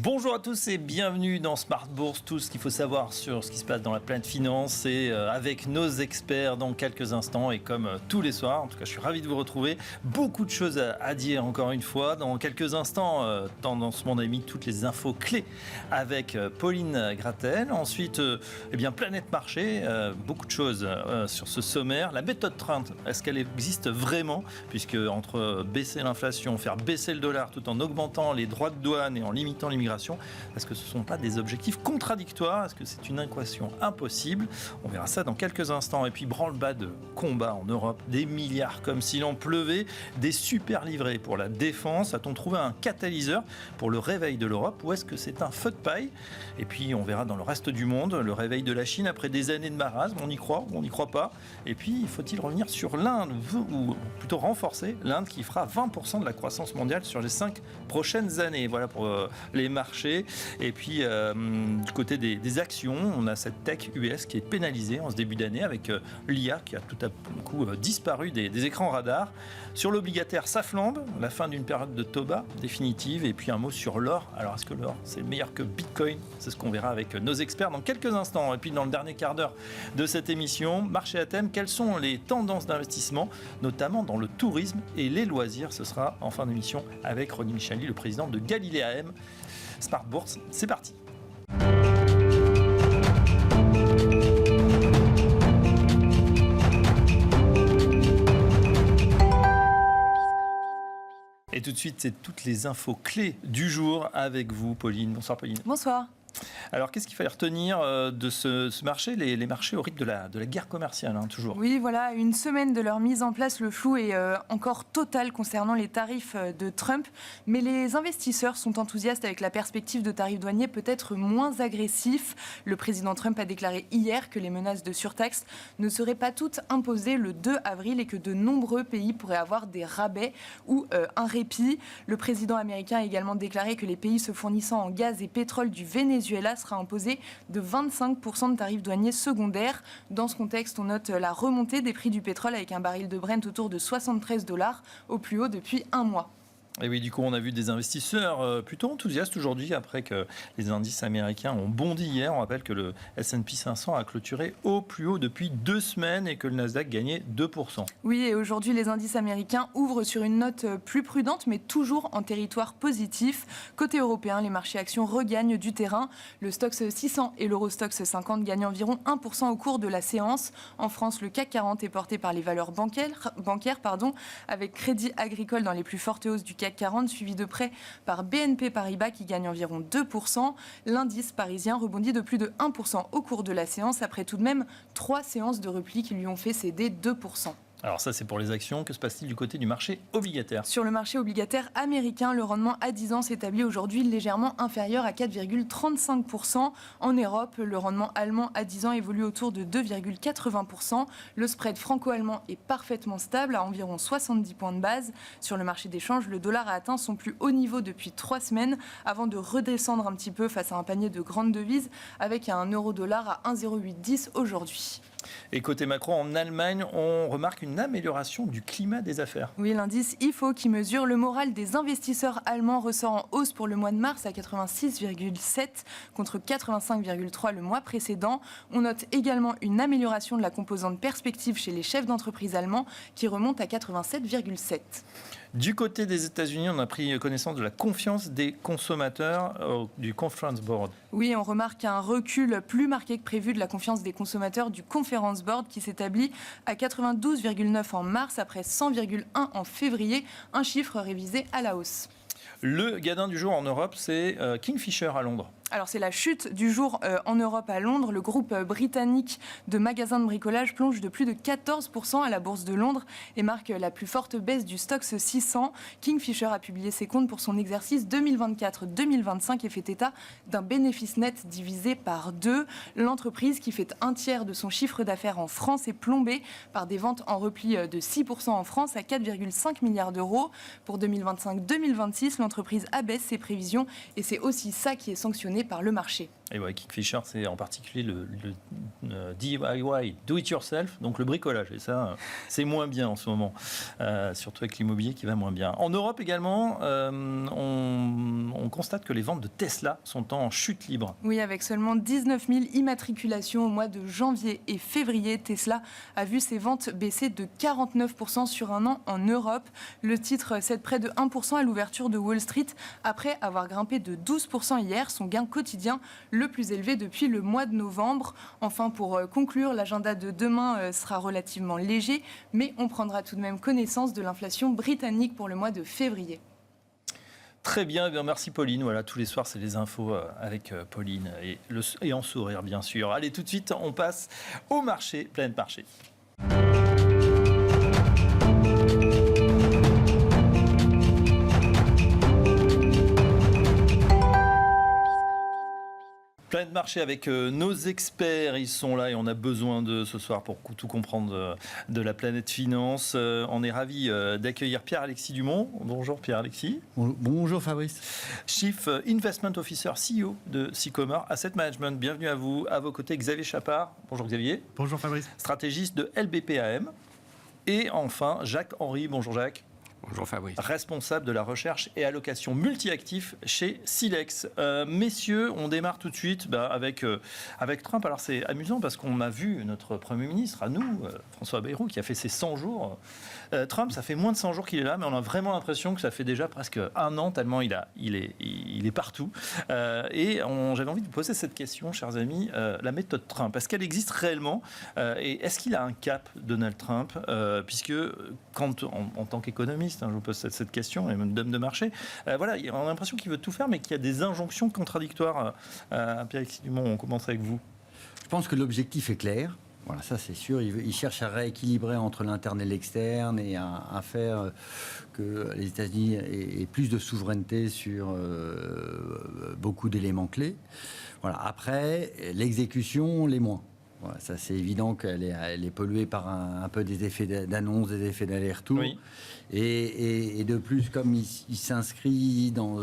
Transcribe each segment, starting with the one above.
Bonjour à tous et bienvenue dans Smart Bourse, tout ce qu'il faut savoir sur ce qui se passe dans la planète finance et avec nos experts dans quelques instants et comme tous les soirs, en tout cas je suis ravi de vous retrouver, beaucoup de choses à dire encore une fois, dans quelques instants, Tendance Monde a mis toutes les infos clés avec Pauline Gratel, ensuite Planète Marché, beaucoup de choses sur ce sommaire, la méthode Trump, est-ce qu'elle existe vraiment, puisque entre baisser l'inflation, faire baisser le dollar tout en augmentant les droits de douane et en limitant l'immigration, est-ce que ce ne sont pas des objectifs contradictoires? Est-ce que c'est une équation impossible? On verra ça dans quelques instants. Et puis branle-bas de combat en Europe, des milliards comme s'il en pleuvait, des super livrets pour la défense. A-t-on trouvé un catalyseur pour le réveil de l'Europe ou est-ce que c'est un feu de paille? Et puis on verra dans le reste du monde le réveil de la Chine après des années de marasme. On y croit ou on n'y croit pas? Et puis faut-il revenir sur l'Inde ou plutôt renforcer l'Inde qui fera 20% de la croissance mondiale sur les 5 prochaines années? Voilà pour les marchés. Et puis du côté des actions, on a cette tech US qui est pénalisée en ce début d'année avec l'IA qui a tout à coup disparu des écrans radars. Sur l'obligataire, ça flambe, la fin d'une période de taubat définitive. Et puis un mot sur l'or. Alors est-ce que l'or c'est meilleur que Bitcoin? C'est ce qu'on verra avec nos experts dans quelques instants. Et puis dans le dernier quart d'heure de cette émission, marché à thème, quelles sont les tendances d'investissement, notamment dans le tourisme et les loisirs? Ce sera en fin d'émission avec Ronnie Michali, le président de Galiléa-M. Smart Bourse, c'est parti. Et tout de suite, c'est toutes les infos clés du jour avec vous, Pauline. Bonsoir, Pauline. Bonsoir. Alors, qu'est-ce qu'il fallait retenir de ce marché, les marchés au rythme de la guerre commerciale, toujours? Oui, voilà, une semaine de leur mise en place, le flou est encore total concernant les tarifs de Trump. Mais les investisseurs sont enthousiastes avec la perspective de tarifs douaniers peut-être moins agressifs. Le président Trump a déclaré hier que les menaces de surtaxe ne seraient pas toutes imposées le 2 avril et que de nombreux pays pourraient avoir des rabais ou un répit. Le président américain a également déclaré que les pays se fournissant en gaz et pétrole du Venezuela sera imposé de 25% de tarifs douaniers secondaires. Dans ce contexte, on note la remontée des prix du pétrole avec un baril de Brent autour de $73 au plus haut depuis un mois. Et oui, du coup, on a vu des investisseurs plutôt enthousiastes aujourd'hui après que les indices américains ont bondi hier. On rappelle que le S&P 500 a clôturé au plus haut depuis 2 semaines et que le Nasdaq gagnait 2%. Oui, et aujourd'hui, les indices américains ouvrent sur une note plus prudente, mais toujours en territoire positif. Côté européen, les marchés actions regagnent du terrain. Le Stoxx 600 et l'Eurostoxx 50 gagnent environ 1% au cours de la séance. En France, le CAC 40 est porté par les valeurs bancaires, avec Crédit Agricole dans les plus fortes hausses du CAC 40, suivi de près par BNP Paribas qui gagne environ 2%. L'indice parisien rebondit de plus de 1% au cours de la séance, après tout de même 3 séances de repli qui lui ont fait céder 2%. Alors ça, c'est pour les actions. Que se passe-t-il du côté du marché obligataire? Sur le marché obligataire américain, le rendement à 10 ans s'établit aujourd'hui légèrement inférieur à 4,35%. En Europe, le rendement allemand à 10 ans évolue autour de 2,80%. Le spread franco-allemand est parfaitement stable à environ 70 points de base. Sur le marché des changes, le dollar a atteint son plus haut niveau depuis 3 semaines avant de redescendre un petit peu face à un panier de grandes devises avec un euro-dollar à 1,0810 aujourd'hui. Et côté macro, en Allemagne, on remarque une amélioration du climat des affaires. Oui, l'indice IFO qui mesure le moral des investisseurs allemands ressort en hausse pour le mois de mars à 86,7 contre 85,3 le mois précédent. On note également une amélioration de la composante perspective chez les chefs d'entreprise allemands qui remonte à 87,7. Du côté des États-Unis, on a pris connaissance de la confiance des consommateurs du Conference Board. Oui, on remarque un recul plus marqué que prévu de la confiance des consommateurs du Conference Board qui s'établit à 92,9 en mars après 100,1 en février, un chiffre révisé à la hausse. Le gadin du jour en Europe, c'est Kingfisher à Londres. Alors c'est la chute du jour en Europe à Londres. Le groupe britannique de magasins de bricolage plonge de plus de 14% à la bourse de Londres et marque la plus forte baisse du Stoxx 600. Kingfisher a publié ses comptes pour son exercice 2024-2025 et fait état d'un bénéfice net divisé par 2. L'entreprise, qui fait un tiers de son chiffre d'affaires en France, est plombée par des ventes en repli de 6% en France à 4,5 milliards d'euros. Pour 2025-2026, l'entreprise abaisse ses prévisions et c'est aussi ça qui est sanctionné par le marché. Et ouais, Kingfisher, c'est en particulier le DIY, do it yourself, donc le bricolage. Et ça, c'est moins bien en ce moment, surtout avec l'immobilier qui va moins bien. En Europe également, on constate que les ventes de Tesla sont en chute libre. Oui, avec seulement 19 000 immatriculations au mois de janvier et février, Tesla a vu ses ventes baisser de 49% sur un an en Europe. Le titre cède près de 1% à l'ouverture de Wall Street, après avoir grimpé de 12% hier, son gain quotidien le plus élevé depuis le mois de novembre. Enfin, pour conclure, l'agenda de demain sera relativement léger, mais on prendra tout de même connaissance de l'inflation britannique pour le mois de février. Très bien, eh bien, merci Pauline. Voilà, tous les soirs, c'est les infos avec Pauline et en sourire, bien sûr. Allez, tout de suite, on passe au marché, Planète Marché. Planète Marché avec nos experts, ils sont là et on a besoin d'eux ce soir pour tout comprendre de la planète finance. On est ravis d'accueillir Pierre-Alexis Dumont. Bonjour Pierre-Alexis. Bonjour Fabrice. Chief Investment Officer, CEO de Sycomore Asset Management. Bienvenue à vous. À vos côtés, Xavier Chapard. Bonjour Xavier. Bonjour Fabrice. Stratégiste de LBPAM. Et enfin, Jacques-Henri. Bonjour Jacques. Bonjour Fabrice. Responsable de la recherche et allocation multi-actifs chez Silex. Messieurs, on démarre tout de suite avec Trump. Alors c'est amusant parce qu'on a vu notre Premier ministre, à nous, François Bayrou, qui a fait ses 100 jours. Trump, ça fait moins de 100 jours qu'il est là, mais on a vraiment l'impression que ça fait déjà presque un an, tellement il est partout. Et j'avais envie de vous poser cette question, chers amis, la méthode Trump, est-ce qu'elle existe réellement et est-ce qu'il a un cap, Donald Trump, puisque quand, en tant qu'économiste, je vous pose cette question, et même d'homme de marché, voilà, on a l'impression qu'il veut tout faire, mais qu'il y a des injonctions contradictoires. Pierre-Alexis Dumont, on commence avec vous. Je pense que l'objectif est clair. Voilà, ça c'est sûr. Il cherche à rééquilibrer entre l'interne et l'externe et à faire que les États-Unis aient plus de souveraineté sur beaucoup d'éléments clés. Voilà. Après, l'exécution, les moins. Voilà, ça c'est évident qu'elle est polluée par un peu des effets d'annonce, des effets d'aller-retour. Oui. Et de plus, comme il s'inscrit dans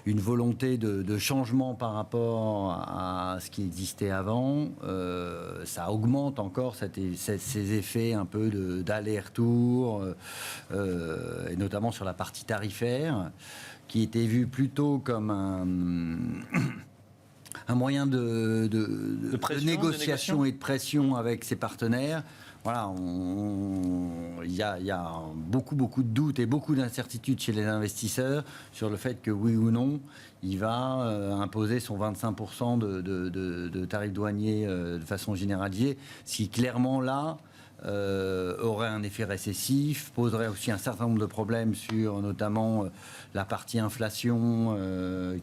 une volonté de changement par rapport à ce qui existait avant, ça augmente encore ces effets un peu d'aller-retour, et notamment sur la partie tarifaire, qui était vue plutôt comme un moyen de négociation et de pression avec ses partenaires. Voilà, il y a beaucoup de doutes et beaucoup d'incertitudes chez les investisseurs sur le fait que oui ou non, il va imposer son 25% de tarifs douaniers de façon généralisée, ce qui clairement là aurait un effet récessif, poserait aussi un certain nombre de problèmes sur notamment la partie inflation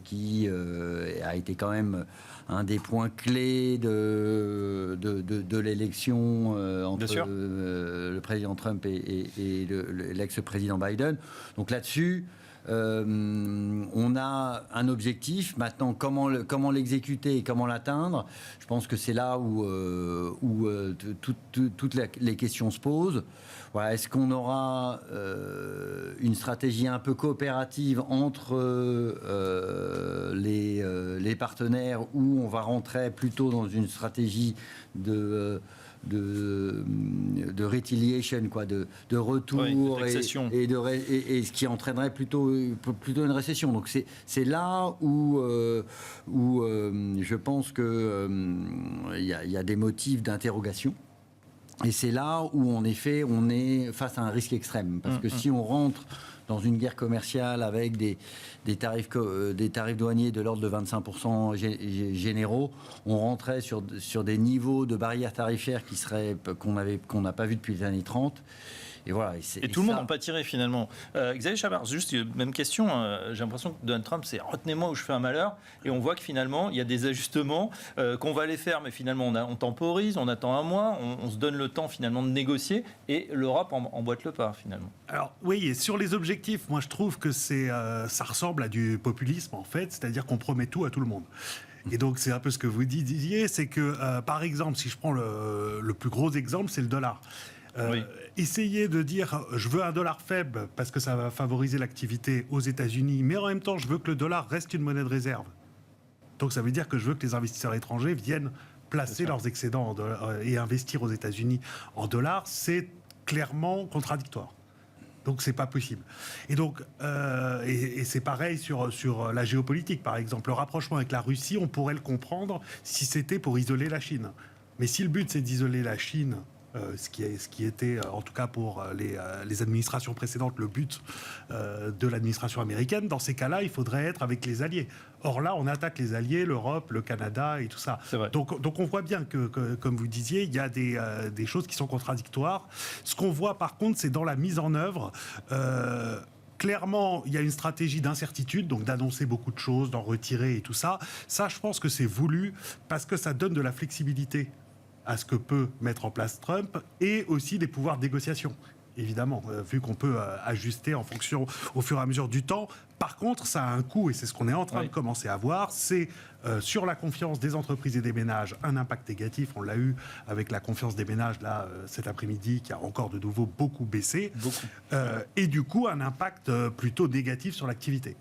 qui a été quand même un des points clés de l'élection entre le président Trump et l'ex-président Biden. Donc là-dessus, on a un objectif. Maintenant, comment l'exécuter et comment l'atteindre, je pense que c'est là où toutes les questions se posent. Voilà, est-ce qu'on aura une stratégie un peu coopérative entre les partenaires, ou on va rentrer plutôt dans une stratégie de retaliation, de retour, oui, et ce qui entraînerait plutôt une récession. Donc c'est là où je pense que il y a des motifs d'interrogation. Et c'est là où, en effet, on est face à un risque extrême. Parce que si on rentre dans une guerre commerciale avec des tarifs douaniers de l'ordre de 25% généraux, on rentrait sur des niveaux de barrières tarifaires qu'on n'a pas vu depuis les années 30. Et voilà. Et tout le monde n'a pas tiré finalement. Xavier Chabard, juste même question. J'ai l'impression que Donald Trump, c'est retenez-moi ou je fais un malheur. Et on voit que finalement, il y a des ajustements qu'on va les faire, mais finalement, on temporise, on attend un mois, on se donne le temps finalement de négocier. Et l'Europe emboîte le pas finalement. Alors oui, et sur les objectifs, moi je trouve que ça ressemble à du populisme en fait, c'est-à-dire qu'on promet tout à tout le monde. Et donc c'est un peu ce que vous disiez, c'est que par exemple, si je prends le plus gros exemple, c'est le dollar. Oui. Essayer de dire je veux un dollar faible parce que ça va favoriser l'activité aux États-Unis, mais en même temps je veux que le dollar reste une monnaie de réserve. Donc ça veut dire que je veux que les investisseurs étrangers viennent placer leurs excédents et investir aux États-Unis en dollars. C'est clairement contradictoire. Donc c'est pas possible. Et donc et c'est pareil sur la géopolitique, par exemple. Le rapprochement avec la Russie, on pourrait le comprendre si c'était pour isoler la Chine. Mais si le but c'est d'isoler la Chine, ce qui était, en tout cas pour les administrations précédentes, le but de l'administration américaine, dans ces cas-là, il faudrait être avec les alliés. Or là, on attaque les alliés, l'Europe, le Canada et tout ça. Donc on voit bien que, comme vous disiez, il y a des choses qui sont contradictoires. Ce qu'on voit par contre, c'est dans la mise en œuvre. Clairement, il y a une stratégie d'incertitude, donc d'annoncer beaucoup de choses, d'en retirer et tout ça. Ça, je pense que c'est voulu parce que ça donne de la flexibilité à ce que peut mettre en place Trump et aussi des pouvoirs de négociation, évidemment, vu qu'on peut ajuster en fonction au fur et à mesure du temps. Par contre, ça a un coût et c'est ce qu'on est en train de commencer à voir, c'est sur la confiance des entreprises et des ménages, un impact négatif. On l'a eu avec la confiance des ménages là cet après-midi qui a encore de nouveau beaucoup baissé. Et du coup, un impact plutôt négatif sur l'activité.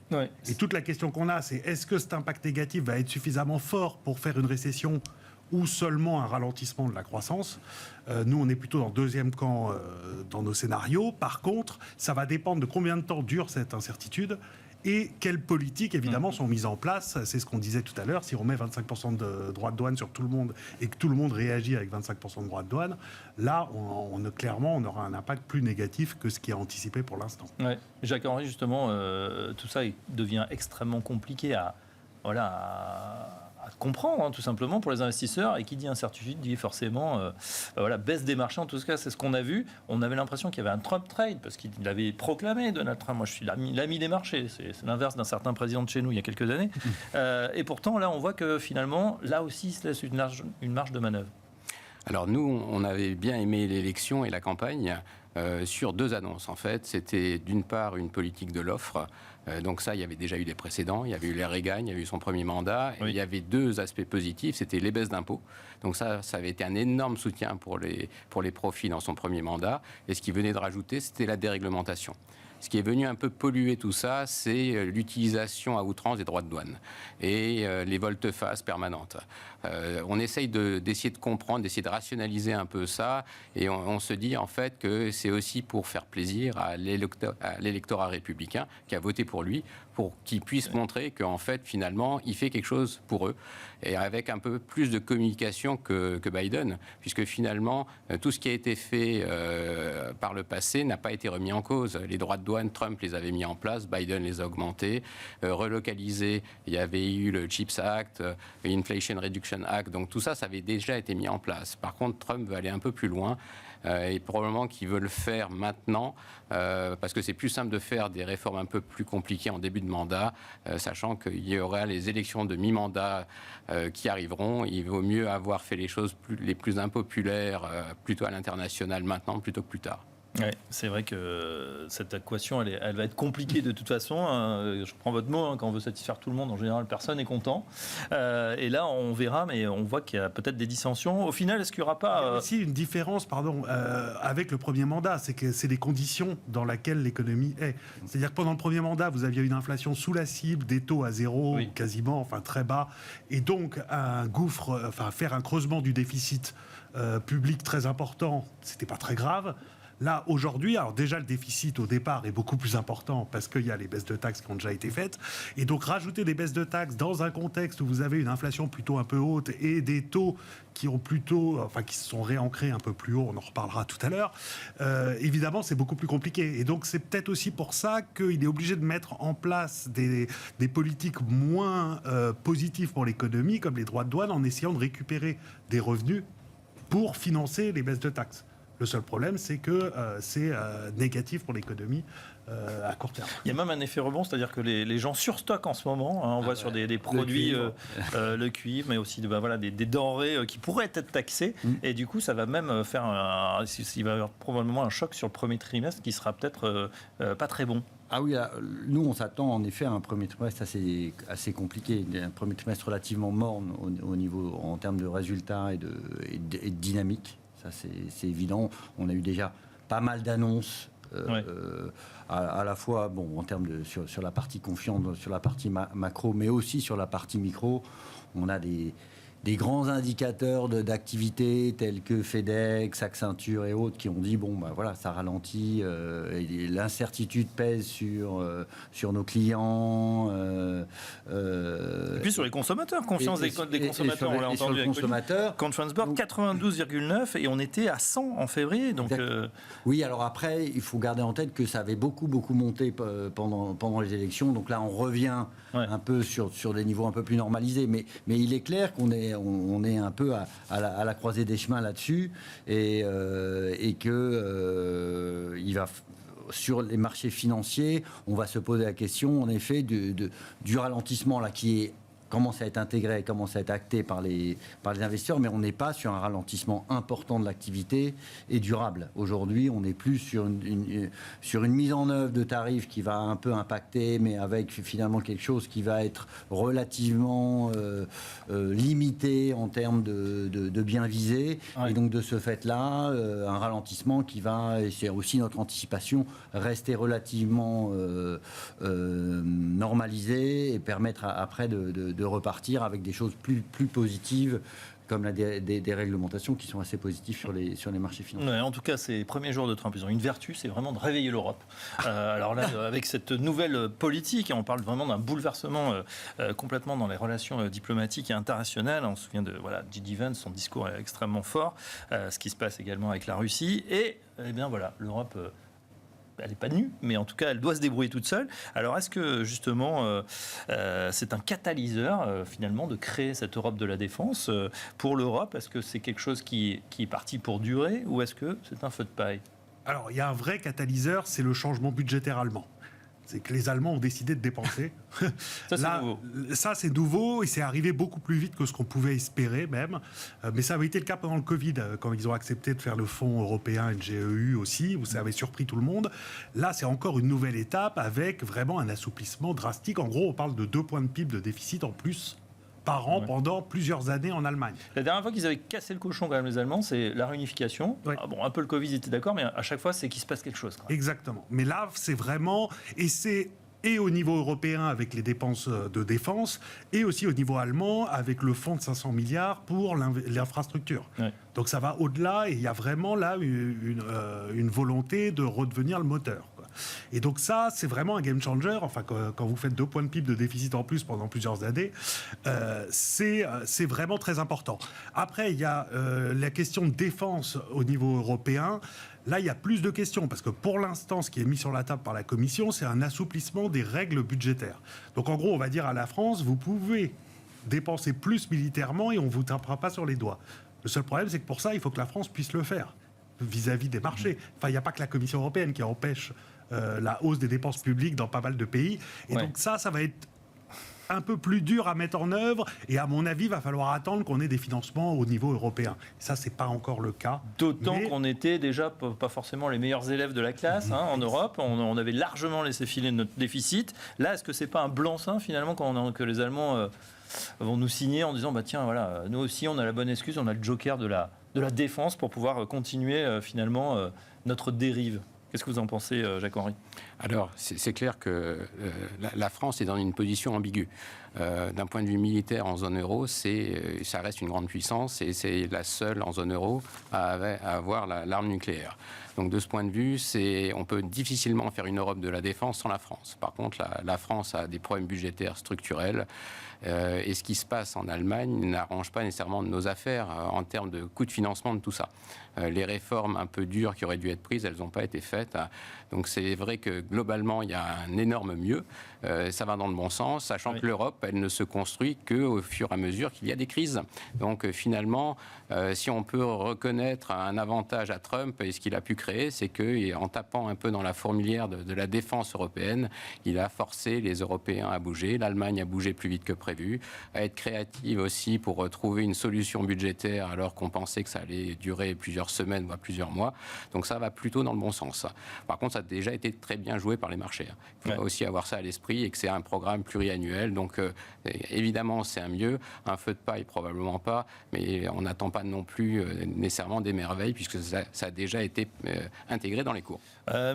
Et toute la question qu'on a, c'est est-ce que cet impact négatif va être suffisamment fort pour faire une récession ou seulement un ralentissement de la croissance. Nous, on est plutôt dans le deuxième camp dans nos scénarios. Par contre, ça va dépendre de combien de temps dure cette incertitude et quelles politiques, évidemment, sont mises en place. C'est ce qu'on disait tout à l'heure. Si on met 25% de droits de douane sur tout le monde et que tout le monde réagit avec 25% de droits de douane, là, clairement, on aura un impact plus négatif que ce qui est anticipé pour l'instant. Ouais. Jacques-Henri, justement, tout ça devient extrêmement compliqué à comprendre, tout simplement, pour les investisseurs. Et qui dit incertitude dit forcément baisse des marchés. En tout cas, c'est ce qu'on a vu. On avait l'impression qu'il y avait un Trump trade parce qu'il l'avait proclamé, Donald Trump. Moi, je suis l'ami des marchés. C'est l'inverse d'un certain président de chez nous il y a quelques années. Et pourtant, là, on voit que finalement, là aussi, il se laisse une marge de manœuvre. Alors nous, on avait bien aimé l'élection et la campagne sur deux annonces. En fait, c'était d'une part une politique de l'offre. Donc ça, il y avait déjà eu des précédents. Il y avait eu l'air Reagan, il y avait eu son premier mandat. Et il y avait deux aspects positifs. C'était les baisses d'impôts. Donc ça avait été un énorme soutien pour les profits dans son premier mandat. Et ce qu'il venait de rajouter, c'était la déréglementation. Ce qui est venu un peu polluer tout ça, c'est l'utilisation à outrance des droits de douane et les volte-face permanentes. On essaye d'essayer de comprendre, d'essayer de rationaliser un peu ça, et on se dit en fait que c'est aussi pour faire plaisir à l'électorat républicain qui a voté pour lui, pour qu'il puisse montrer qu'en fait, finalement, il fait quelque chose pour eux, et avec un peu plus de communication que Biden, puisque finalement, tout ce qui a été fait par le passé n'a pas été remis en cause. Les droits de douane, Trump les avait mis en place, Biden les a augmentés, relocalisés. Il y avait eu le CHIPS Act, l'Inflation Reduction Act, donc tout ça, ça avait déjà été mis en place. Par contre, Trump veut aller un peu plus loin, et probablement qu'il veut le faire maintenant, parce que c'est plus simple de faire des réformes un peu plus compliquées en début de mandat, sachant qu'il y aura les élections de mi-mandat qui arriveront. Il vaut mieux avoir fait les choses les plus impopulaires plutôt à l'international maintenant plutôt que plus tard. Ouais, c'est vrai que cette équation, elle va être compliquée de toute façon. Je prends votre mot, quand on veut satisfaire tout le monde, en général, personne n'est content. Et là, on verra, mais on voit qu'il y a peut-être des dissensions. Au final, est-ce qu'il n'y aura pas... Il y a aussi une différence, avec le premier mandat, c'est que c'est les conditions dans lesquelles l'économie est. C'est-à-dire que pendant le premier mandat, vous aviez une inflation sous la cible, des taux à zéro, quasiment, enfin très bas, et donc un gouffre, faire un creusement du déficit public très important, c'était pas très grave. Là, aujourd'hui, alors déjà, le déficit au départ est beaucoup plus important parce qu'il y a les baisses de taxes qui ont déjà été faites. Et donc, rajouter des baisses de taxes dans un contexte où vous avez une inflation plutôt un peu haute et des taux qui ont qui se sont réancrés un peu plus haut, on en reparlera tout à l'heure, évidemment, c'est beaucoup plus compliqué. Et donc, c'est peut-être aussi pour ça qu'il est obligé de mettre en place des politiques moins positives pour l'économie, comme les droits de douane, en essayant de récupérer des revenus pour financer les baisses de taxes. Le seul problème, c'est que c'est négatif pour l'économie à court terme. Il y a même un effet rebond, c'est-à-dire que les gens surstockent en ce moment. On voit sur des produits, le cuivre, mais aussi des denrées qui pourraient être taxées. Et du coup, ça va même faire il va y avoir probablement un choc sur le premier trimestre qui sera peut-être pas très bon. Ah oui, nous on s'attend en effet à un premier trimestre assez compliqué, un premier trimestre relativement morne au niveau en termes de résultats et de dynamique. Ça, c'est évident. On a eu déjà pas mal d'annonces à la fois en termes sur la partie confiante, sur la partie macro, mais aussi sur la partie micro. On a des grands indicateurs d'activité tels que FedEx, Accenture et autres qui ont dit ça ralentit, et l'incertitude pèse sur nos clients. Et puis sur les consommateurs, confiance des consommateurs, on l'a entendu avec consommateurs. Conference Board 92,9 et on était à 100 en février. Donc oui, alors après, il faut garder en tête que ça avait beaucoup monté pendant les élections. Donc là, on revient un peu sur des niveaux un peu plus normalisés. Mais il est clair qu'on est un peu à la croisée des chemins là-dessus et que il va sur les marchés financiers, on va se poser la question en effet du ralentissement là qui commence à être intégré, commence à être acté par les investisseurs, mais on n'est pas sur un ralentissement important de l'activité et durable. Aujourd'hui, on est plus sur une mise en œuvre de tarifs qui va un peu impacter, mais avec finalement quelque chose qui va être relativement limité en termes de biens visés. Ouais. Et donc de ce fait-là, un ralentissement qui va, et c'est aussi notre anticipation, rester relativement normalisé et permettre après de repartir avec des choses plus positives comme des réglementations qui sont assez positives sur les marchés financiers. Ouais, en tout cas, ces premiers jours de Trump, ils ont une vertu, c'est vraiment de réveiller l'Europe. Alors là, avec cette nouvelle politique, on parle vraiment d'un bouleversement complètement dans les relations diplomatiques et internationales. On se souvient de J.D. Vance, son discours est extrêmement fort, ce qui se passe également avec la Russie. Et bien voilà, l'Europe... elle n'est pas nue, mais en tout cas, elle doit se débrouiller toute seule. Alors, est-ce que, justement, c'est un catalyseur, finalement, de créer cette Europe de la défense pour l'Europe ? Est-ce que c'est quelque chose qui est parti pour durer ou est-ce que c'est un feu de paille ? Alors, il y a un vrai catalyseur, c'est le changement budgétaire allemand. C'est que les Allemands ont décidé de dépenser. Ça, c'est nouveau. Ça, c'est nouveau et c'est arrivé beaucoup plus vite que ce qu'on pouvait espérer même. Mais ça avait été le cas pendant le Covid, quand ils ont accepté de faire le fonds européen NGEU aussi, où ça avait surpris tout le monde. Là, c'est encore une nouvelle étape avec vraiment un assouplissement drastique. En gros, on parle de 2 points de PIB de déficit en plus par an pendant plusieurs années en Allemagne. La dernière fois qu'ils avaient cassé le cochon, quand même, les Allemands, c'est la réunification. Oui. Un peu le Covid, ils étaient d'accord, mais à chaque fois, c'est qu'il se passe quelque chose. Exactement. Mais là, c'est vraiment... Et au niveau européen avec les dépenses de défense, et aussi au niveau allemand avec le fonds de 500 milliards pour l'infrastructure. Ouais. Donc ça va au-delà, et il y a vraiment là une volonté de redevenir le moteur. Et donc ça, c'est vraiment un game changer. Enfin, quand vous faites 2 points de PIB de déficit en plus pendant plusieurs années, c'est vraiment très important. Après, il y a la question de défense au niveau européen. Là, il y a plus de questions, parce que pour l'instant, ce qui est mis sur la table par la Commission, c'est un assouplissement des règles budgétaires. Donc en gros, on va dire à la France, vous pouvez dépenser plus militairement et on ne vous tapera pas sur les doigts. Le seul problème, c'est que pour ça, il faut que la France puisse le faire vis-à-vis des marchés. Enfin, il n'y a pas que la Commission européenne qui empêche la hausse des dépenses publiques dans pas mal de pays. Et donc ça va être un peu plus dur à mettre en œuvre, et à mon avis, il va falloir attendre qu'on ait des financements au niveau européen. Ça, c'est pas encore le cas. D'autant qu'on était déjà pas forcément les meilleurs élèves de la classe en Europe. On avait largement laissé filer notre déficit. Là, est-ce que c'est pas un blanc-seing finalement que les Allemands vont nous signer en disant tiens, voilà, nous aussi on a la bonne excuse, on a le joker de la défense pour pouvoir continuer finalement notre dérive. Qu'est-ce que vous en pensez, Jacques-Henri ? Alors, c'est clair que la France est dans une position ambiguë. D'un point de vue militaire en zone euro, ça reste une grande puissance et c'est la seule en zone euro à avoir l'arme nucléaire. Donc de ce point de vue, on peut difficilement faire une Europe de la défense sans la France. Par contre, la France a des problèmes budgétaires structurels et ce qui se passe en Allemagne n'arrange pas nécessairement nos affaires en termes de coût de financement de tout ça. Les réformes un peu dures qui auraient dû être prises, elles n'ont pas été faites. Donc c'est vrai que globalement, il y a un énorme mieux. Ça va dans le bon sens, sachant que l'Europe, elle ne se construit qu'au fur et à mesure qu'il y a des crises. Donc finalement, si on peut reconnaître un avantage à Trump et ce qu'il a pu créer, c'est qu'en tapant un peu dans la fourmilière de la défense européenne, il a forcé les Européens à bouger. L'Allemagne a bougé plus vite que prévu, à être créative aussi pour trouver une solution budgétaire alors qu'on pensait que ça allait durer plusieurs semaines, voire plusieurs mois. Donc ça va plutôt dans le bon sens. Par contre, ça a déjà été très bien joué par les marchés. Il faut aussi avoir ça à l'esprit et que c'est un programme pluriannuel. Donc évidemment, c'est un mieux. Un feu de paille, probablement pas, mais on n'attend pas non plus nécessairement des merveilles, puisque ça a déjà été intégré dans les cours.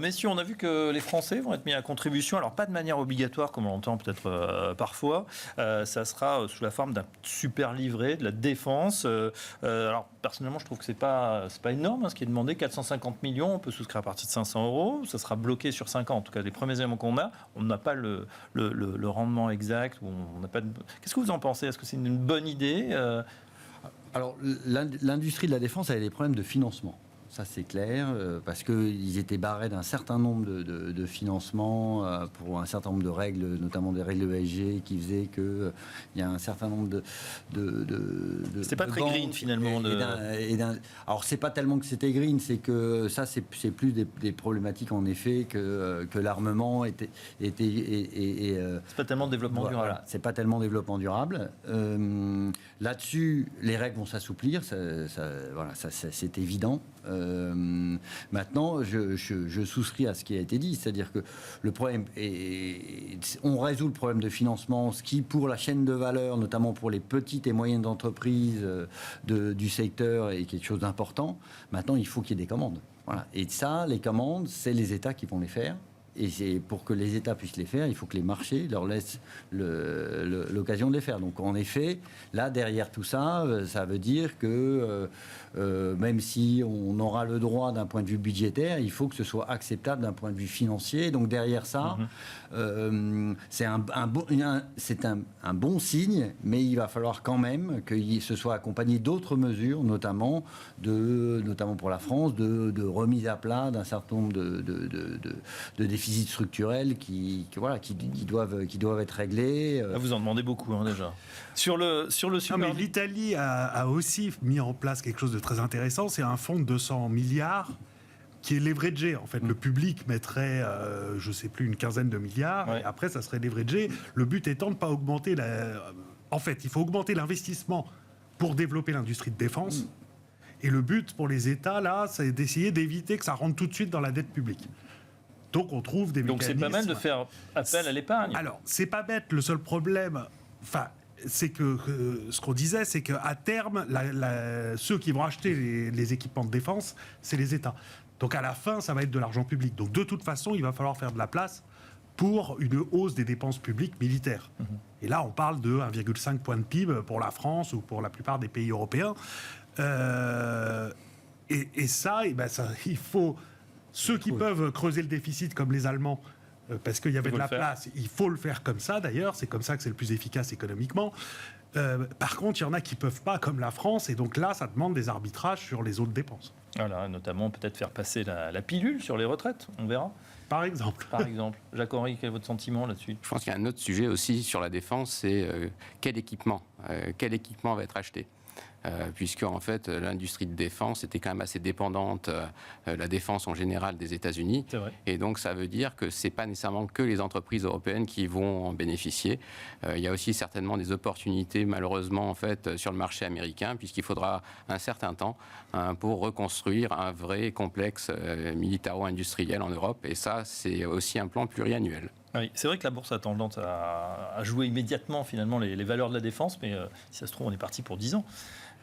Messieurs, on a vu que les Français vont être mis à contribution, alors pas de manière obligatoire, comme on l'entend peut-être parfois. Ça sera sous la forme d'un super livret de la défense. Alors, personnellement, je trouve que c'est pas énorme, ce qui est demandé. 450 millions, on peut souscrire à partir de 500 euros. Ça sera bloqué sur 5 ans. En tout cas, les premiers éléments qu'on a, on n'a pas le rendement exact. On n'a pas de... Qu'est-ce que vous en pensez? Est-ce que c'est une bonne idée? Alors, l'industrie de la défense avait des problèmes de financement. Ça, c'est clair, parce qu'ils étaient barrés d'un certain nombre de financements pour un certain nombre de règles, notamment des règles ESG, qui faisaient qu'il y a un certain nombre de c'était pas très green, finalement. Alors, c'est pas tellement que c'était green, c'est que ça, c'est plus des problématiques, en effet, que l'armement était... c'est pas tellement développement durable. Voilà, c'est pas tellement développement durable. Là-dessus, les règles vont s'assouplir, c'est évident. Maintenant, je souscris à ce qui a été dit, c'est-à-dire que le problème on résout le problème de financement, ce qui pour la chaîne de valeur, notamment pour les petites et moyennes entreprises du secteur, est quelque chose d'important. Maintenant, il faut qu'il y ait des commandes. Voilà. Et ça, les commandes, c'est les États qui vont les faire. Et pour que les États puissent les faire, il faut que les marchés leur laissent l'occasion de les faire. Donc en effet, là, derrière tout ça, ça veut dire que même si on aura le droit d'un point de vue budgétaire, il faut que ce soit acceptable d'un point de vue financier. Donc derrière ça, c'est un bon signe, mais il va falloir quand même que ce soit accompagné d'autres mesures, notamment pour la France, de remise à plat d'un certain nombre de déficits structurels qui doivent être réglés. Vous en demandez beaucoup déjà. Sur le super... mais l'Italie a aussi mis en place quelque chose de très intéressant, c'est un fonds de 200 milliards qui est leveragé. En fait, le public mettrait, je ne sais plus, une quinzaine de milliards, et après, ça serait leveragé. Le but étant de ne pas augmenter En fait, il faut augmenter l'investissement pour développer l'industrie de défense. Et le but pour les États, là, c'est d'essayer d'éviter que ça rentre tout de suite dans la dette publique. Donc, on trouve des mécanismes... Donc, c'est pas mal de faire appel à l'épargne. Alors, c'est pas bête. Le seul problème... c'est que ce qu'on disait, c'est qu'à terme, ceux qui vont acheter les équipements de défense, c'est les États. Donc à la fin, ça va être de l'argent public. Donc de toute façon, il va falloir faire de la place pour une hausse des dépenses publiques militaires. Et là, on parle de 1,5 point de PIB pour la France ou pour la plupart des pays européens. Et ça, il faut... Ceux qui peuvent creuser le déficit, comme les Allemands, parce qu'il y avait de la place, il faut le faire comme ça d'ailleurs, c'est comme ça que c'est le plus efficace économiquement. Par contre, il y en a qui ne peuvent pas, comme la France, et donc là, ça demande des arbitrages sur les autres dépenses. Voilà, notamment peut-être faire passer la pilule sur les retraites, on verra. Par exemple. Jacques-Henri, quel est votre sentiment là-dessus? Je pense qu'il y a un autre sujet aussi sur la défense, c'est quel équipement va être acheté. Puisque en fait l'industrie de défense était quand même assez dépendante, la défense en général, des États-Unis. Et donc ça veut dire que c'est pas nécessairement que les entreprises européennes qui vont en bénéficier. Il y a aussi certainement des opportunités malheureusement en fait sur le marché américain, puisqu'il faudra un certain temps pour reconstruire un vrai complexe militaro-industriel en Europe. Et ça, c'est aussi un plan pluriannuel. Oui, c'est vrai que la bourse a tendance à jouer immédiatement finalement les valeurs de la défense, mais si ça se trouve, on est parti pour 10 ans.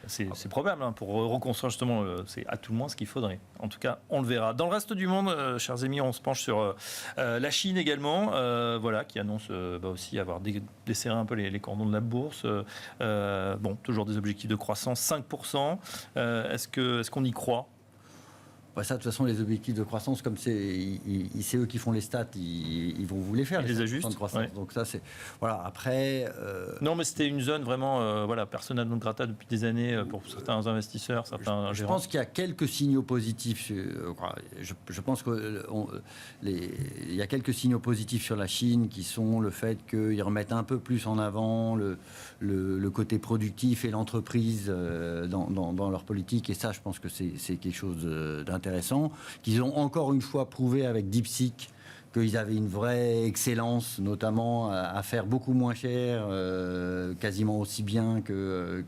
C'est probable, pour reconstruire justement, c'est à tout le moins ce qu'il faudrait. En tout cas, on le verra. Dans le reste du monde, chers amis, on se penche sur la Chine également, qui annonce aussi avoir desserré un peu les cordons de la bourse. Toujours des objectifs de croissance, 5%. Est-ce qu'on y croit ? Ça, de toute façon, les objectifs de croissance, comme c'est eux qui font les stats, ils vont vous les faire. Ils les ajustent. De donc ça, c'est voilà. Après. Non, mais c'était une zone vraiment, persona non grata depuis des années pour certains investisseurs, certains gérants. Je pense qu'il y a quelques signaux positifs. Je pense qu'il y a quelques signaux positifs sur la Chine qui sont le fait qu'ils remettent un peu plus en avant le côté productif et l'entreprise dans leur politique. Et ça, je pense que c'est quelque chose d'intéressant. Qu'ils ont encore une fois prouvé avec DeepSeek qu'ils avaient une vraie excellence, notamment à faire beaucoup moins cher, quasiment aussi bien que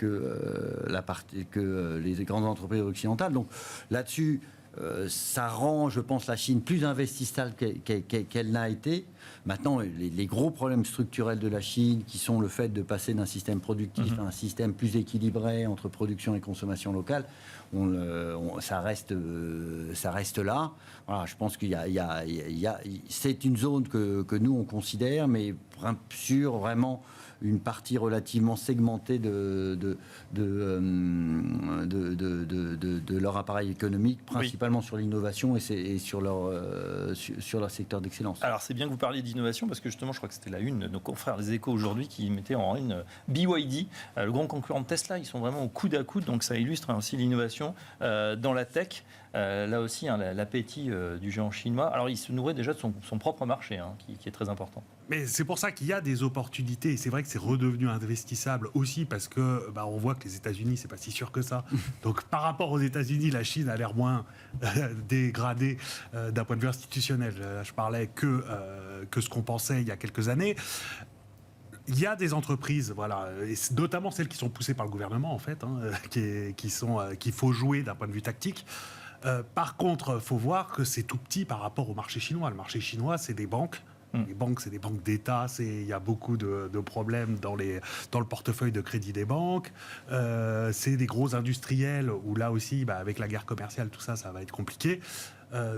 les grandes entreprises occidentales. Donc là-dessus, ça rend, je pense, la Chine plus investissable qu'elle n'a été. Maintenant, les gros problèmes structurels de la Chine, qui sont le fait de passer d'un système productif à un système plus équilibré entre production et consommation locale, ça reste là. Voilà, je pense c'est une zone que nous, on considère, mais sur vraiment une partie relativement segmentée de leur appareil économique, principalement sur l'innovation et sur leur secteur d'excellence. Alors c'est bien que vous parliez d'innovation, parce que justement je crois que c'était la une de nos confrères Les Échos aujourd'hui qui mettaient en une BYD, le grand concurrent de Tesla. Ils sont vraiment au coude à coude, donc ça illustre aussi l'innovation dans la tech. Là aussi, l'appétit du géant chinois. Alors il se nourrit déjà de son propre marché, qui est très important. Mais c'est pour ça qu'il y a des opportunités, et c'est vrai que c'est redevenu investissable aussi, parce que on voit que les États-Unis, c'est pas si sûr que ça. Donc par rapport aux États-Unis, la Chine a l'air moins dégradée d'un point de vue institutionnel. Je parlais que ce qu'on pensait il y a quelques années. Il y a des entreprises, voilà, et notamment celles qui sont poussées par le gouvernement, en fait, qu'il faut jouer d'un point de vue tactique. Par contre, il faut voir que c'est tout petit par rapport au marché chinois. Le marché chinois, c'est des banques. Les banques, c'est des banques d'État. Il y a beaucoup de problèmes dans le portefeuille de crédit des banques. C'est des gros industriels où là aussi, avec la guerre commerciale, tout ça, ça va être compliqué.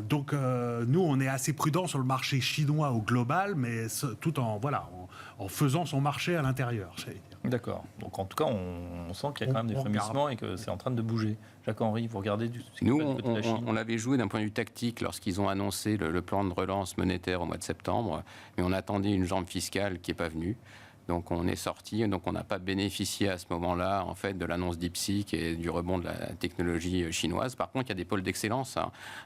Donc nous, on est assez prudent sur le marché chinois au global, mais tout en faisant son marché à l'intérieur. D'accord. Donc en tout cas, on sent qu'il y a quand même des frémissements et que c'est en train de bouger. Jacques-Henri, vous regardez Nous, on l'avait joué d'un point de vue tactique lorsqu'ils ont annoncé le plan de relance monétaire au mois de septembre, mais on attendait une jambe fiscale qui n'est pas venue. Donc on est sorti, donc on n'a pas bénéficié à ce moment-là en fait de l'annonce DeepSeek et du rebond de la technologie chinoise. Par contre, il y a des pôles d'excellence.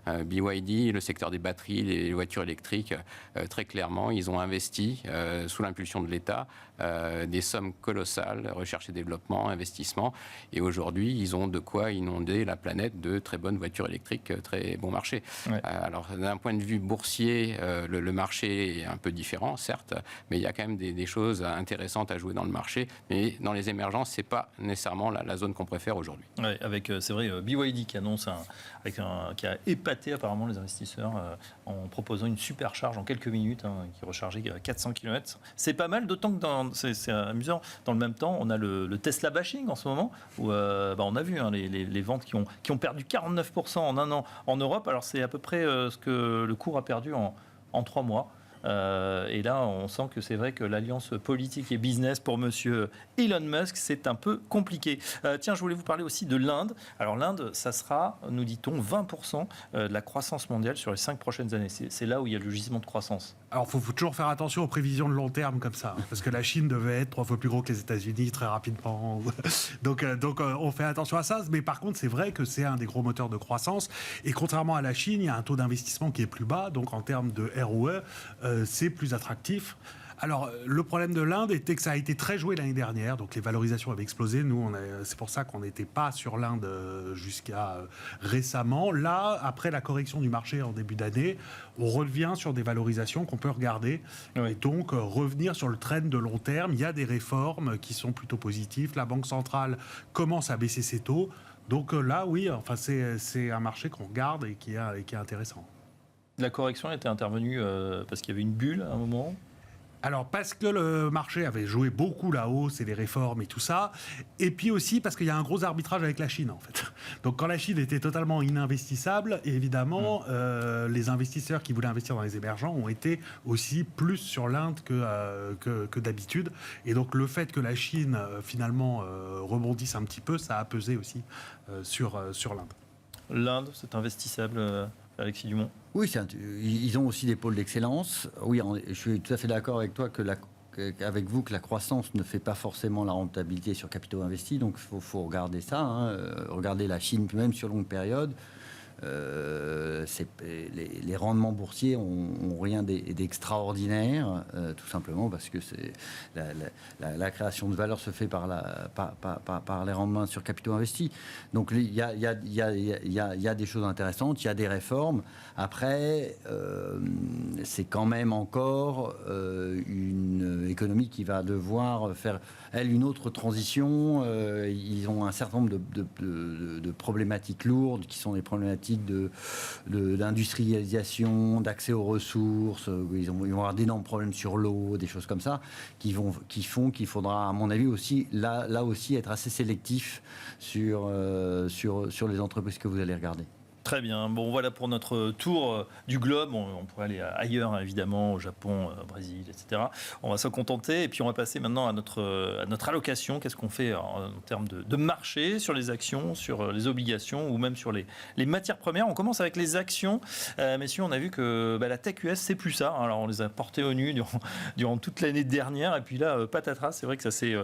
BYD, le secteur des batteries, les voitures électriques, très clairement, ils ont investi sous l'impulsion de l'État des sommes colossales, recherche et développement, investissement. Et aujourd'hui, ils ont de quoi inonder la planète de très bonnes voitures électriques, très bon marché. Ouais. Alors d'un point de vue boursier, le marché est un peu différent, certes, mais il y a quand même des choses intéressantes à jouer dans le marché. Mais dans les émergences, c'est pas nécessairement la zone qu'on préfère aujourd'hui. Ouais, avec, c'est vrai, BYD qui annonce qui a épaté apparemment les investisseurs en proposant une supercharge en quelques minutes, qui rechargeait 400 km. C'est pas mal, d'autant que c'est amusant. Dans le même temps, on a le Tesla bashing en ce moment, où on a vu les ventes qui ont perdu 49% en un an en Europe. Alors c'est à peu près ce que le cours a perdu en 3 mois. Et là, on sent que c'est vrai que l'alliance politique et business pour monsieur Elon Musk, c'est un peu compliqué. Tiens, je voulais vous parler aussi de l'Inde. Alors l'Inde, ça sera, nous dit-on, 20% de la croissance mondiale sur les 5 prochaines années. C'est là où il y a le gisement de croissance. Alors, il faut toujours faire attention aux prévisions de long terme comme ça, parce que la Chine devait être 3 fois plus gros que les États-Unis très rapidement. Donc, on fait attention à ça. Mais par contre, c'est vrai que c'est un des gros moteurs de croissance. Et contrairement à la Chine, il y a un taux d'investissement qui est plus bas. Donc, en termes de ROE, c'est plus attractif. Alors, le problème de l'Inde était que ça a été très joué l'année dernière, donc les valorisations avaient explosé. Nous, c'est pour ça qu'on n'était pas sur l'Inde jusqu'à récemment. Là, après la correction du marché en début d'année, on revient sur des valorisations qu'on peut regarder. Oui. Et donc, revenir sur le trend de long terme. Il y a des réformes qui sont plutôt positives. La Banque centrale commence à baisser ses taux. Donc là, oui, enfin, c'est un marché qu'on regarde et qui est intéressant. La correction était intervenue parce qu'il y avait une bulle à un moment ? Alors, parce que le marché avait joué beaucoup la hausse et les réformes et tout ça, et puis aussi parce qu'il y a un gros arbitrage avec la Chine, en fait. Donc, quand la Chine était totalement ininvestissable, évidemment, les investisseurs qui voulaient investir dans les émergents ont été aussi plus sur l'Inde que d'habitude. Et donc, le fait que la Chine, finalement, rebondisse un petit peu, ça a pesé aussi sur l'Inde. L'Inde, c'est investissable Alexis Dumont. Oui, ils ont aussi des pôles d'excellence. Oui, je suis tout à fait d'accord avec toi avec vous que la croissance ne fait pas forcément la rentabilité sur capitaux investis. Donc, il faut regarder ça. Regarder la Chine, même sur longue période. les rendements boursiers ont rien d'extraordinaire, tout simplement parce que la création de valeur se fait par les rendements sur capitaux investis. Donc il y a des choses intéressantes, il y a des réformes. Après, c'est quand même encore une économie qui va devoir faire, elle, une autre transition. Ils ont un certain nombre de problématiques lourdes qui sont des problématiques d'industrialisation, d'accès aux ressources. Ils vont avoir d'énormes problèmes sur l'eau, des choses comme ça, qui font qu'il faudra, à mon avis, aussi, là aussi, être assez sélectif sur les entreprises que vous allez regarder. Très bien. Bon, voilà pour notre tour du globe. On pourrait aller ailleurs, évidemment, au Japon, au Brésil, etc. On va s'en contenter. Et puis, on va passer maintenant à notre allocation. Qu'est-ce qu'on fait en termes de marché, sur les actions, sur les obligations ou même sur les matières premières. On commence avec les actions. Messieurs, on a vu que la Tech US, c'est plus ça. Alors, on les a portés au nu durant toute l'année dernière. Et puis là, patatras, c'est vrai que ça s'est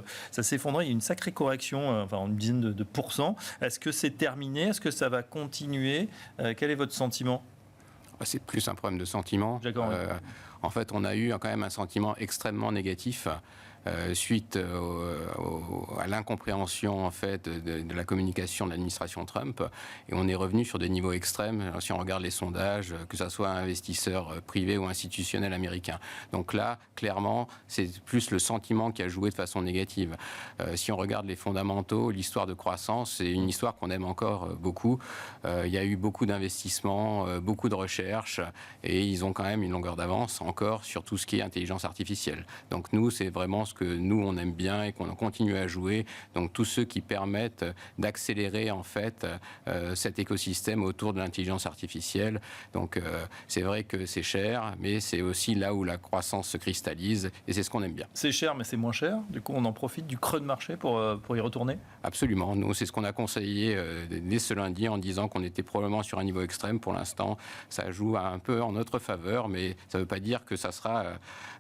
effondré. Il y a une sacrée correction, une dizaine de pourcents. Est-ce que c'est terminé? Est-ce que ça va continuer? Quel est votre sentiment? C'est plus un problème de sentiment. En fait, on a eu quand même un sentiment extrêmement négatif suite à l'incompréhension en fait de la communication de l'administration Trump, et on est revenu sur des niveaux extrêmes si on regarde les sondages, que ce soit investisseurs privés ou institutionnels américains. Donc là, clairement, c'est plus le sentiment qui a joué de façon négative. Si on regarde les fondamentaux, l'histoire de croissance, c'est une histoire qu'on aime encore beaucoup. Il y a eu beaucoup d'investissements, beaucoup de recherches, et ils ont quand même une longueur d'avance encore sur tout ce qui est intelligence artificielle. Donc nous, c'est vraiment ce que nous on aime bien et qu'on continue à jouer. Donc tous ceux qui permettent d'accélérer en fait cet écosystème autour de l'intelligence artificielle. Donc c'est vrai que c'est cher, mais c'est aussi là où la croissance se cristallise, et c'est ce qu'on aime bien. C'est cher, mais c'est moins cher. Du coup, on en profite du creux de marché pour y retourner. Absolument. Nous, c'est ce qu'on a conseillé dès ce lundi en disant qu'on était probablement sur un niveau extrême. Pour l'instant, ça joue un peu en notre faveur, mais ça ne veut pas dire que ça sera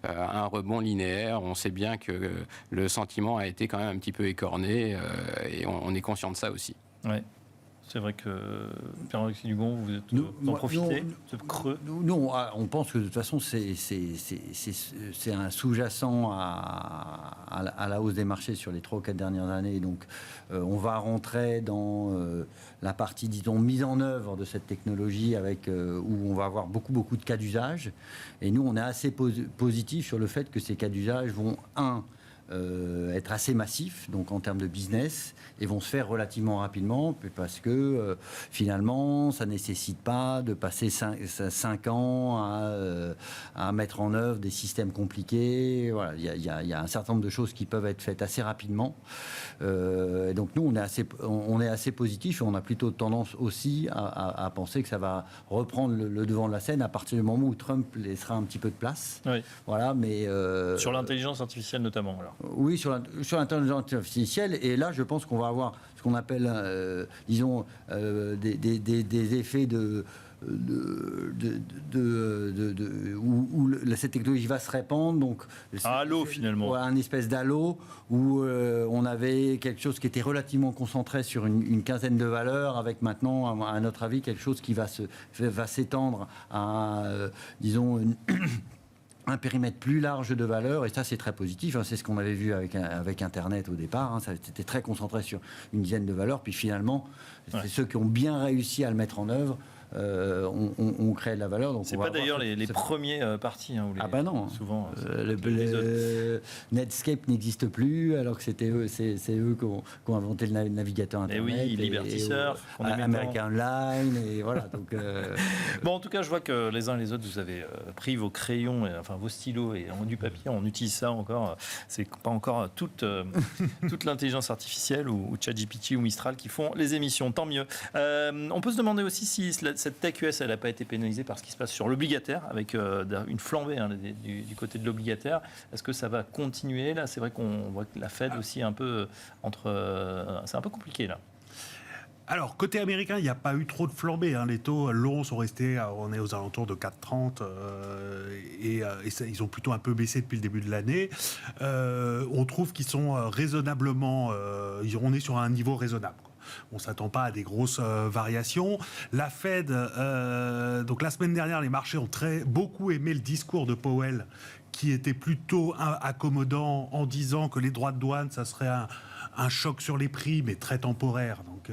un rebond linéaire. On sait bien que le sentiment a été quand même un petit peu écorné, et on est conscient de ça aussi. Ouais. C'est vrai que Pierre-Henri Dugon, vous en profitez, ce creux. Nous, on pense que de toute façon, c'est un sous-jacent à la hausse des marchés sur les 3 ou 4 dernières années. Donc, on va rentrer dans la partie, disons, mise en œuvre de cette technologie où on va avoir beaucoup de cas d'usage. Et nous, on est assez positif sur le fait que ces cas d'usage vont, être assez massifs, donc en termes de business, et vont se faire relativement rapidement, parce que finalement, ça ne nécessite pas de passer 5 ans à mettre en œuvre des systèmes compliqués. Voilà, il y a un certain nombre de choses qui peuvent être faites assez rapidement. Et donc nous, on est assez positif, et on a plutôt tendance aussi à penser que ça va reprendre le devant de la scène à partir du moment où Trump laissera un petit peu de place. Oui. Voilà, mais sur l'intelligence artificielle notamment. Alors. Oui, sur l'intelligence artificielle. Et là, je pense qu'on va avoir ce qu'on appelle, disons, des effets où cette technologie va se répandre. Donc, un halo, finalement. Un espèce d'halo où on avait quelque chose qui était relativement concentré sur une quinzaine de valeurs, avec maintenant, à notre avis, quelque chose qui va s'étendre à, disons, un périmètre plus large de valeurs, et ça c'est très positif, c'est ce qu'on avait vu avec Internet au départ, ça était très concentré sur une dizaine de valeurs, puis finalement c'est ceux qui ont bien réussi à le mettre en œuvre on crée de la valeur. Donc c'est pas d'ailleurs les premiers partis. Non. Souvent. Netscape n'existe plus, alors que c'est eux qui ont inventé le navigateur Internet. Et oui, Liberty Surf, American Online, et voilà. Donc, Bon, en tout cas, je vois que les uns et les autres, vous avez pris vos crayons, vos stylos et du papier. On utilise ça encore. C'est pas encore toute l'intelligence artificielle ou ChatGPT ou Mistral qui font les émissions. Tant mieux. On peut se demander aussi si cette Tech US, elle n'a pas été pénalisée par ce qui se passe sur l'obligataire, avec une flambée du côté de l'obligataire. Est-ce que ça va continuer là? C'est vrai qu'on voit que la Fed aussi un peu c'est un peu compliqué là. Alors, côté américain, il n'y a pas eu trop de flambée. Les taux longs sont restés, on est aux alentours de 4,30 et ils ont plutôt un peu baissé depuis le début de l'année. On trouve qu'ils sont raisonnablement, on est sur un niveau raisonnable. on ne s'attend pas à des grosses variations. La Fed, donc la semaine dernière, les marchés ont beaucoup aimé le discours de Powell, qui était plutôt accommodant en disant que les droits de douane, ça serait un choc sur les prix, mais très temporaire. Donc,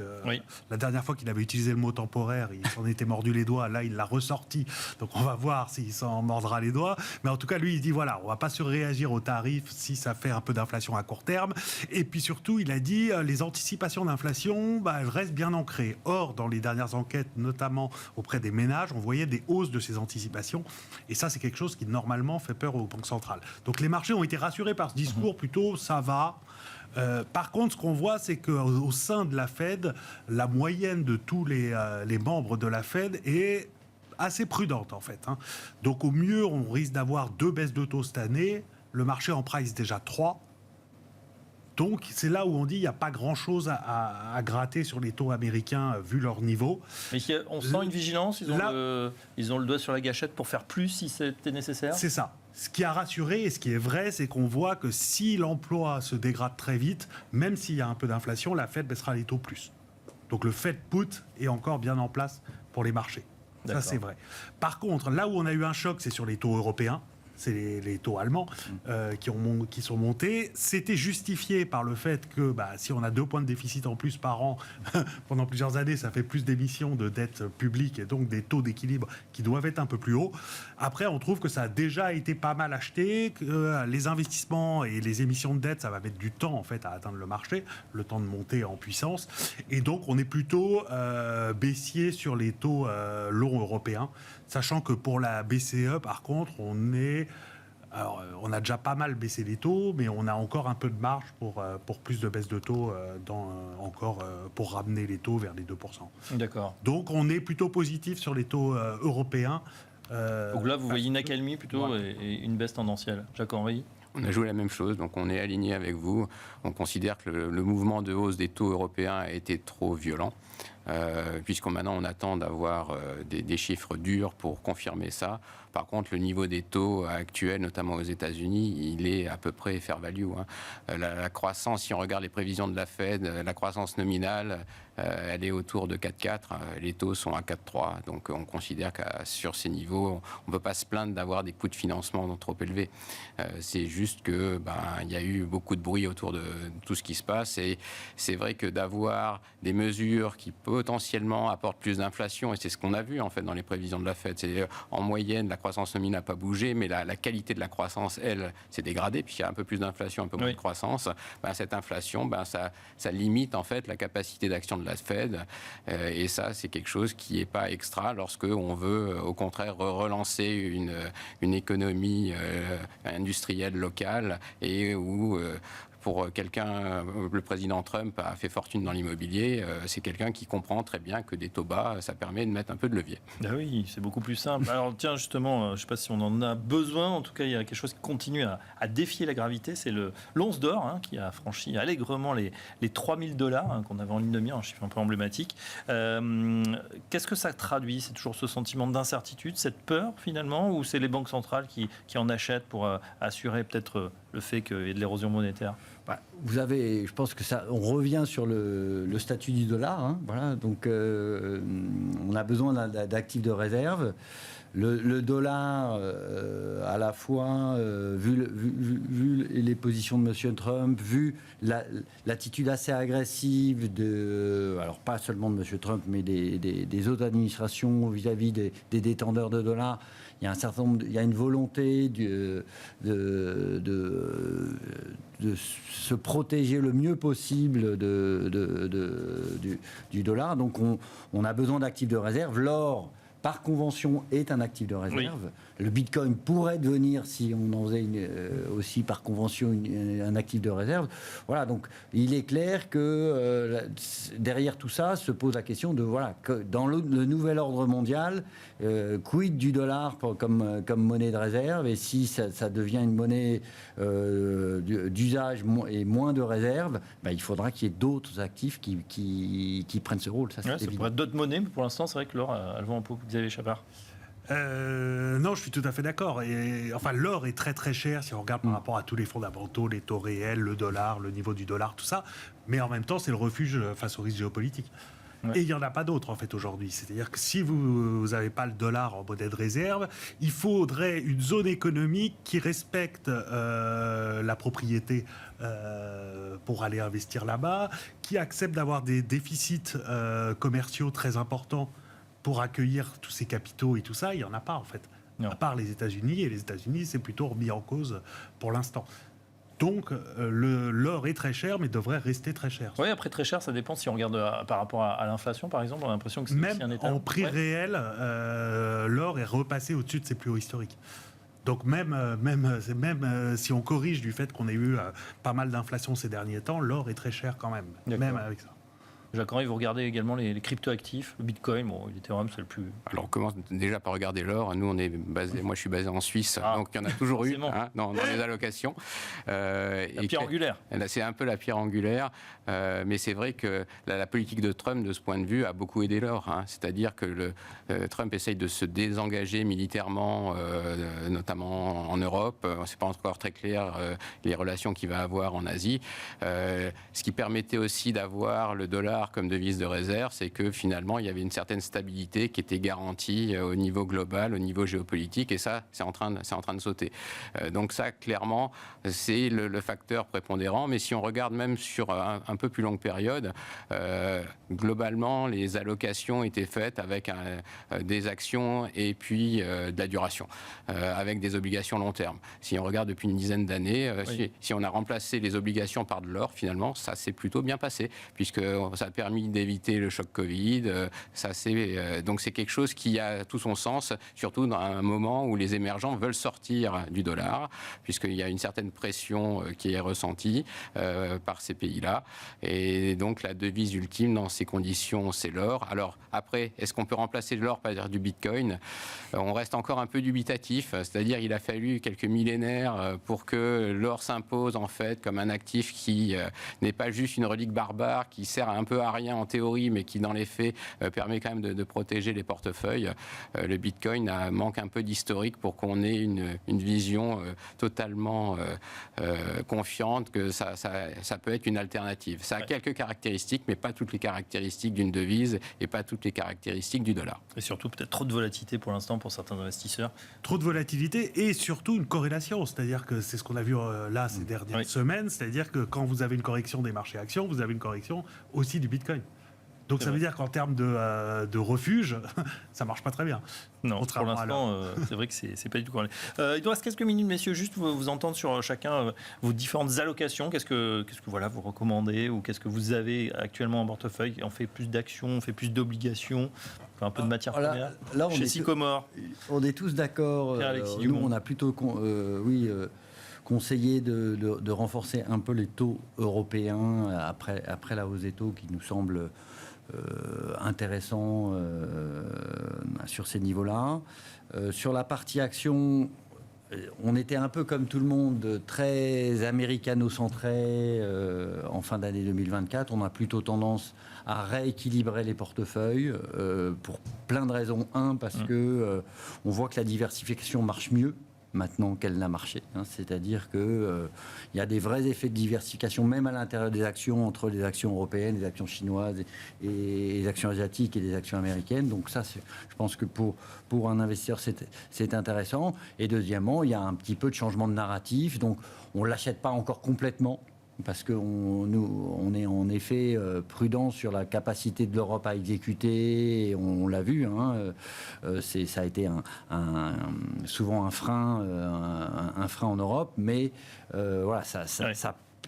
la dernière fois qu'il avait utilisé le mot temporaire, il s'en était mordu les doigts. Là, il l'a ressorti. Donc, on va voir s'il s'en mordra les doigts. Mais en tout cas, lui, il dit, voilà, on ne va pas surréagir aux tarifs si ça fait un peu d'inflation à court terme. Et puis surtout, il a dit, les anticipations d'inflation, elles restent bien ancrées. Or, dans les dernières enquêtes, notamment auprès des ménages, on voyait des hausses de ces anticipations. Et ça, c'est quelque chose qui, normalement, fait peur aux banques centrales. Donc, les marchés ont été rassurés par ce discours. Plutôt, ça va. Par contre, ce qu'on voit, c'est qu'au sein de la Fed, la moyenne de tous les membres de la Fed est assez prudente, en fait. Donc, au mieux, on risque d'avoir 2 baisses de taux cette année. Le marché en price déjà 3. Donc, c'est là où on dit qu'il n'y a pas grand-chose à gratter sur les taux américains, vu leur niveau. Mais on sent une vigilance, ils ont le doigt sur la gâchette pour faire plus si c'était nécessaire. C'est ça. Ce qui a rassuré et ce qui est vrai, c'est qu'on voit que si l'emploi se dégrade très vite, même s'il y a un peu d'inflation, la Fed baissera les taux plus. Donc le Fed put est encore bien en place pour les marchés. Ça, c'est vrai. Par contre, là où on a eu un choc, c'est sur les taux européens. C'est les taux allemands qui sont montés. C'était justifié par le fait que si on a 2 points de déficit en plus par an pendant plusieurs années, ça fait plus d'émissions de dette publique et donc des taux d'équilibre qui doivent être un peu plus hauts. Après, on trouve que ça a déjà été pas mal acheté, que les investissements et les émissions de dette, ça va mettre du temps en fait à atteindre le marché, le temps de monter en puissance. Et donc, on est plutôt baissier sur les taux longs européens, sachant que pour la BCE, par contre, on a déjà pas mal baissé les taux, mais on a encore un peu de marge pour plus de baisse de taux, pour ramener les taux vers les 2%. D'accord. Donc on est plutôt positif sur les taux européens. Donc là, vous voyez une accalmie plutôt et une baisse tendancielle. Jacques-Henri ? On a joué la même chose, donc on est aligné avec vous. On considère que le mouvement de hausse des taux européens a été trop violent, puisqu'on maintenant on attend d'avoir des chiffres durs pour confirmer ça. Par contre, le niveau des taux actuels, notamment aux États-Unis, il est à peu près fair value. La croissance, si on regarde les prévisions de la Fed, la croissance nominale, elle est autour de 4,4. Les taux sont à 4,3. Donc on considère que sur ces niveaux, on ne peut pas se plaindre d'avoir des coûts de financement trop élevés. C'est juste que il y a eu beaucoup de bruit autour de tout ce qui se passe. Et c'est vrai que d'avoir des mesures qui potentiellement apportent plus d'inflation, et c'est ce qu'on a vu en fait dans les prévisions de la Fed, c'est en moyenne la croissance nominale n'a pas bougé, mais la qualité de la croissance, elle, s'est dégradée, puisqu'il y a un peu plus d'inflation, un peu moins de croissance. Cette inflation, ça limite en fait la capacité d'action de la Fed, et ça, c'est quelque chose qui n'est pas extra lorsque on veut, au contraire, relancer une économie industrielle locale et où pour quelqu'un, le président Trump a fait fortune dans l'immobilier, c'est quelqu'un qui comprend très bien que des taux bas, ça permet de mettre un peu de levier. Ah oui, c'est beaucoup plus simple. Alors tiens, justement, je ne sais pas si on en a besoin, en tout cas, il y a quelque chose qui continue à défier la gravité, c'est l'once d'or qui a franchi allègrement les $3 000 qu'on avait en ligne de mire, un chiffre un peu emblématique. Qu'est-ce que ça traduit ? C'est toujours ce sentiment d'incertitude, cette peur finalement, ou c'est les banques centrales qui en achètent pour assurer peut-être le fait qu'il y ait de l'érosion monétaire ? Vous avez, je pense que ça, on revient sur le statut du dollar. Voilà, donc on a besoin d'actifs de réserve. Le dollar, à la fois, vu les positions de M. Trump, vu l'attitude assez agressive alors pas seulement de M. Trump, mais des autres administrations vis-à-vis des détenteurs de dollars, il y a il y a une volonté de se protéger le mieux possible du dollar. Donc on a besoin d'actifs de réserve. L'or, par convention, est un actif de réserve. Oui. Le Bitcoin pourrait devenir, si on en faisait aussi par convention, un actif de réserve. Voilà, donc il est clair que derrière tout ça se pose la question de, que dans le nouvel ordre mondial, quid du dollar comme monnaie de réserve, et si ça devient une monnaie d'usage et moins de réserve, il faudra qu'il y ait d'autres actifs qui prennent ce rôle. Ça pourrait être d'autres monnaies, mais pour l'instant, c'est vrai que l'or, elle va en pot. Xavier Chapard. Non, je suis tout à fait d'accord. Et, enfin, l'or est très très cher si on regarde par rapport à tous les fondamentaux, les taux réels, le dollar, le niveau du dollar, tout ça. Mais en même temps, c'est le refuge face aux risques géopolitiques. Ouais. Et il n'y en a pas d'autre en fait aujourd'hui. C'est-à-dire que si vous n'avez pas le dollar en monnaie de réserve, il faudrait une zone économique qui respecte la propriété pour aller investir là-bas, qui accepte d'avoir des déficits commerciaux très importants pour accueillir tous ces capitaux et tout ça. Il n'y en a pas en fait. Non. À part les États-Unis, et les États-Unis c'est plutôt remis en cause pour l'instant. Donc, l'or est très cher, mais devrait rester très cher. Oui, après très cher, ça dépend si on regarde par rapport à l'inflation, par exemple. On a l'impression que c'est même aussi un état. En prix réel, l'or est repassé au-dessus de ses plus hauts historiques. Donc, même si on corrige du fait qu'on ait eu pas mal d'inflation ces derniers temps, l'or est très cher quand même, même avec ça. Jacques-Henri, vous regardez également les crypto-actifs, le Bitcoin, bon, l'Ethereum, c'est le plus... Alors, on commence déjà par regarder l'or. Nous, moi, je suis basé en Suisse, donc il y en a toujours eu dans les allocations. La pierre angulaire. C'est un peu la pierre angulaire, mais c'est vrai que la politique de Trump, de ce point de vue, a beaucoup aidé l'or. C'est-à-dire que Trump essaye de se désengager militairement, notamment en Europe. C'est pas encore très clair les relations qu'il va avoir en Asie. Ce qui permettait aussi d'avoir le dollar comme devise de réserve, c'est que finalement il y avait une certaine stabilité qui était garantie au niveau global, au niveau géopolitique, et ça c'est en train de sauter. Donc ça clairement c'est le facteur prépondérant, mais si on regarde même sur un peu plus longue période, globalement les allocations étaient faites avec des actions et puis de la duration, avec des obligations long terme. Si on regarde depuis une dizaine d'années, oui. si on a remplacé les obligations par de l'or, finalement ça s'est plutôt bien passé, puisque ça a permis d'éviter le choc Covid. Donc c'est quelque chose qui a tout son sens, surtout dans un moment où les émergents veulent sortir du dollar, puisqu'il y a une certaine pression qui est ressentie par ces pays-là. Et donc la devise ultime dans ces conditions, c'est l'or. Alors après, est-ce qu'on peut remplacer l'or par du Bitcoin ? On reste encore un peu dubitatif, c'est-à-dire il a fallu quelques millénaires pour que l'or s'impose en fait comme un actif qui n'est pas juste une relique barbare, qui sert un peu à rien en théorie, mais qui dans les faits permet quand même de protéger les portefeuilles. Le Bitcoin manque un peu d'historique pour qu'on ait une vision totalement confiante que ça peut être une alternative. Ça a quelques caractéristiques, mais pas toutes les caractéristiques d'une devise et pas toutes les caractéristiques du dollar. Et surtout peut-être trop de volatilité pour l'instant pour certains investisseurs. Trop de volatilité et surtout une corrélation, c'est-à-dire que c'est ce qu'on a vu là ces dernières semaines, c'est-à-dire que quand vous avez une correction des marchés actions, vous avez une correction aussi du Bitcoin. Donc ça veut dire qu'en termes de refuge, ça marche pas très bien. Non, pour l'instant, c'est vrai que c'est pas du tout corrélé. Il nous reste quelques minutes, messieurs, juste vous entendre sur chacun vos différentes allocations. Qu'est-ce que voilà, vous recommandez ou qu'est-ce que vous avez actuellement en portefeuille ? On fait plus d'actions, on fait plus d'obligations, on fait un peu de matière première. Là, chez Sycomore. On est tous d'accord. Nous, on a plutôt conseillé de renforcer un peu les taux européens après la hausse des taux qui nous semble intéressant sur ces niveaux-là. Sur la partie action, on était un peu comme tout le monde, très américano-centré en fin d'année 2024. On a plutôt tendance à rééquilibrer les portefeuilles pour plein de raisons. Parce que on voit que la diversification marche mieux maintenant qu'elle n'a marché. C'est-à-dire qu'il y a des vrais effets de diversification, même à l'intérieur des actions, entre les actions européennes, les actions chinoises et les actions asiatiques et les actions américaines. Donc ça, je pense que pour un investisseur, c'est intéressant. Et deuxièmement, il y a un petit peu de changement de narratif. Donc on ne l'achète pas encore complètement, parce qu'on est en effet prudent sur la capacité de l'Europe à exécuter, et on l'a vu, ça a été souvent un frein en Europe, mais voilà,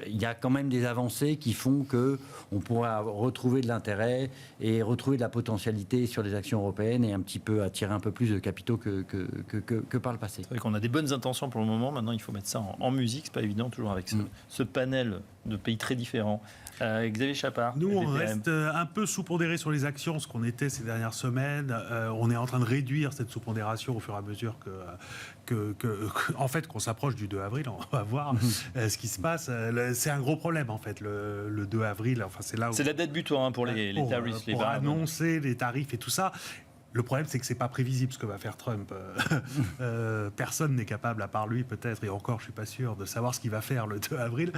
il y a quand même des avancées qui font qu'on pourra retrouver de l'intérêt et retrouver de la potentialité sur les actions européennes et un petit peu attirer un peu plus de capitaux que par le passé. C'est vrai qu'on a des bonnes intentions pour le moment. Maintenant, il faut mettre ça en musique. C'est pas évident, toujours avec ce panel de pays très différents. Xavier Chapard. Nous, on reste un peu sous-pondéré sur les actions, ce qu'on était ces dernières semaines. On est en train de réduire cette sous-pondération au fur et à mesure en fait, qu'on s'approche du 2 avril. On va voir ce qui se passe. C'est un gros problème, en fait, le 2 avril. Enfin, c'est là où... C'est la date butoir pour les tarifs. Pour annoncer les tarifs et tout ça. Le problème, c'est que c'est pas prévisible ce que va faire Trump. Personne n'est capable, à part lui peut-être, et encore, je suis pas sûr, de savoir ce qu'il va faire le 2 avril.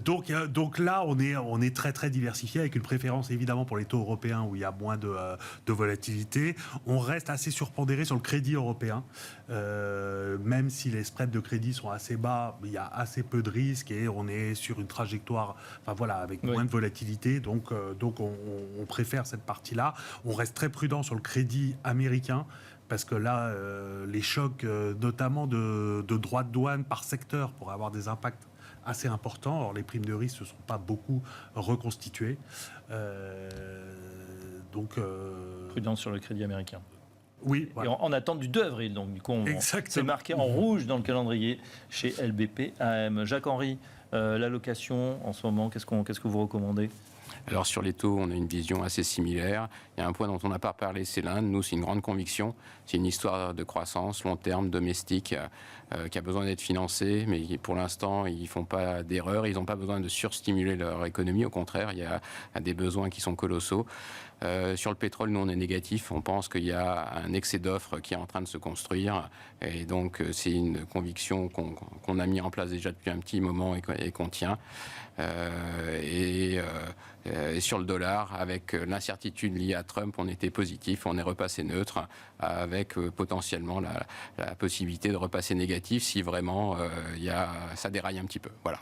Donc là, on est très très diversifié, avec une préférence évidemment pour les taux européens où il y a moins de volatilité. On reste assez surpondéré sur le crédit européen, même si les spreads de crédit sont assez bas, il y a assez peu de risques et on est sur une trajectoire, avec moins de volatilité. Donc on préfère cette partie-là. On reste très prudent sur le crédit américain, parce que là, les chocs, notamment de droits de douane par secteur, pourraient avoir des impacts assez importants. Or, les primes de risque ne se sont pas beaucoup reconstituées. Prudence sur le crédit américain. Oui, voilà. Et en attente du 2 avril, donc du coup, c'est marqué en rouge dans le calendrier chez LBP AM. Jacques-Henri, l'allocation en ce moment, qu'est-ce que vous recommandez ? Alors sur les taux, on a une vision assez similaire. Il y a un point dont on n'a pas parlé, c'est l'Inde. Nous, c'est une grande conviction. C'est une histoire de croissance, long terme, domestique, qui a besoin d'être financée. Mais pour l'instant, ils ne font pas d'erreur. Ils n'ont pas besoin de surstimuler leur économie. Au contraire, il y a des besoins qui sont colossaux. Sur le pétrole, nous, on est négatif. On pense qu'il y a un excès d'offres qui est en train de se construire. Et donc, c'est une conviction qu'on a mis en place déjà depuis un petit moment et qu'on tient. Et sur le dollar, avec l'incertitude liée à Trump, on était positif, on est repassé neutre, avec potentiellement la possibilité de repasser négatif si vraiment ça déraille un petit peu. Voilà.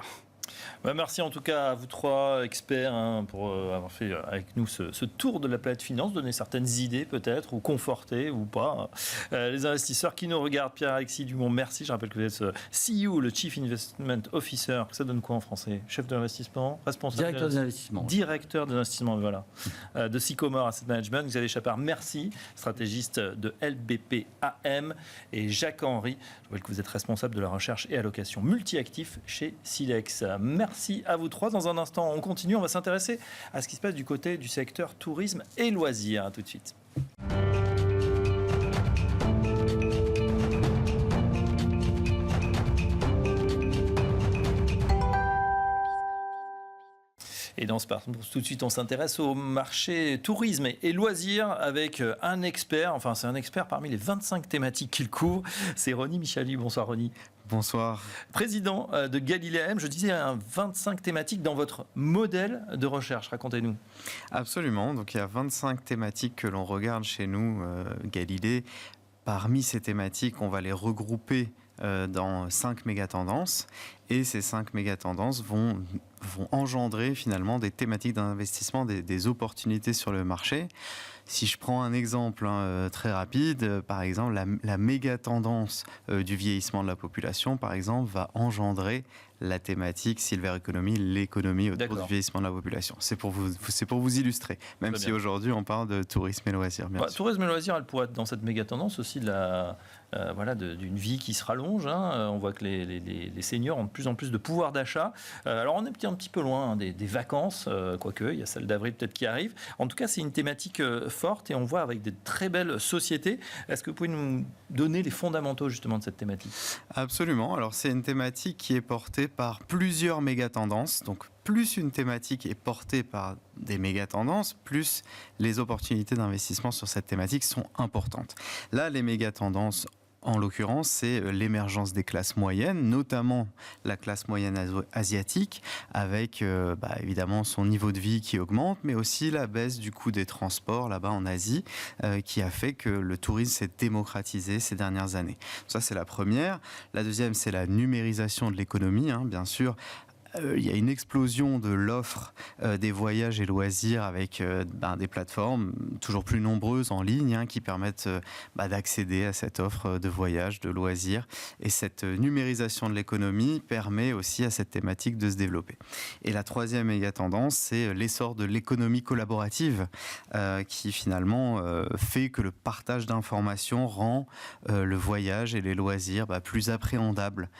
Merci en tout cas à vous trois experts pour avoir fait avec nous ce tour de la planète finance, donner certaines idées peut-être, ou conforter ou pas les investisseurs qui nous regardent. Pierre-Alexis Dumont, merci. Je rappelle que vous êtes CEO, le Chief Investment Officer. Ça donne quoi en français ? Chef de l'investissement ? Responsable Directeur des investissements. Directeur des investissements, voilà. De Sycomore Asset Management. Xavier Chapard, merci. Stratégiste de LBP AM. Et Jacques-Henri, je rappelle que vous êtes responsable de la recherche et allocation multi-actifs chez Silex. Merci à vous trois. Dans un instant, on continue. On va s'intéresser à ce qui se passe du côté du secteur tourisme et loisirs. À tout de suite. Et dans ce parcours, tout de suite, on s'intéresse au marché tourisme et loisirs avec un expert. Enfin, c'est un expert parmi les 25 thématiques qu'il couvre. C'est Ronnie Michali. Bonsoir, Ronnie. Bonsoir. Président de Galilée AM, je disais 25 thématiques dans votre modèle de recherche. Racontez-nous. Absolument. Donc, il y a 25 thématiques que l'on regarde chez nous, Galilée. Parmi ces thématiques, on va les regrouper dans 5 méga-tendances. Et ces 5 méga-tendances vont engendrer finalement des thématiques d'investissement, des opportunités sur le marché. Si je prends un exemple très rapide, par exemple, la méga-tendance du vieillissement de la population, par exemple, va engendrer la thématique Silver Economy, l'économie autour du vieillissement de la population. C'est pour vous illustrer, même si aujourd'hui on parle de tourisme et loisirs. Tourisme et loisirs, elle pourrait être dans cette méga-tendance aussi d'une vie qui se rallonge. On voit que les seniors ont de plus en plus de pouvoir d'achat. Alors on est un petit peu loin des vacances, quoique il y a celle d'avril peut-être qui arrive. En tout cas, c'est une thématique forte et on voit avec des très belles sociétés. Est-ce que vous pouvez nous donner les fondamentaux justement de cette thématique ? Absolument. Alors c'est une thématique qui est portée par plusieurs méga-tendances. Donc plus une thématique est portée par des méga-tendances, plus les opportunités d'investissement sur cette thématique sont importantes. Là, les méga-tendances, en l'occurrence, c'est l'émergence des classes moyennes, notamment la classe moyenne asiatique, avec évidemment son niveau de vie qui augmente, mais aussi la baisse du coût des transports là-bas en Asie, qui a fait que le tourisme s'est démocratisé ces dernières années. Ça, c'est la première. La deuxième, c'est la numérisation de l'économie, bien sûr. Il y a une explosion de l'offre des voyages et loisirs avec des plateformes toujours plus nombreuses en ligne qui permettent d'accéder à cette offre de voyages, de loisirs. Et cette numérisation de l'économie permet aussi à cette thématique de se développer. Et la troisième méga tendance, c'est l'essor de l'économie collaborative qui finalement fait que le partage d'informations rend le voyage et les loisirs plus appréhendables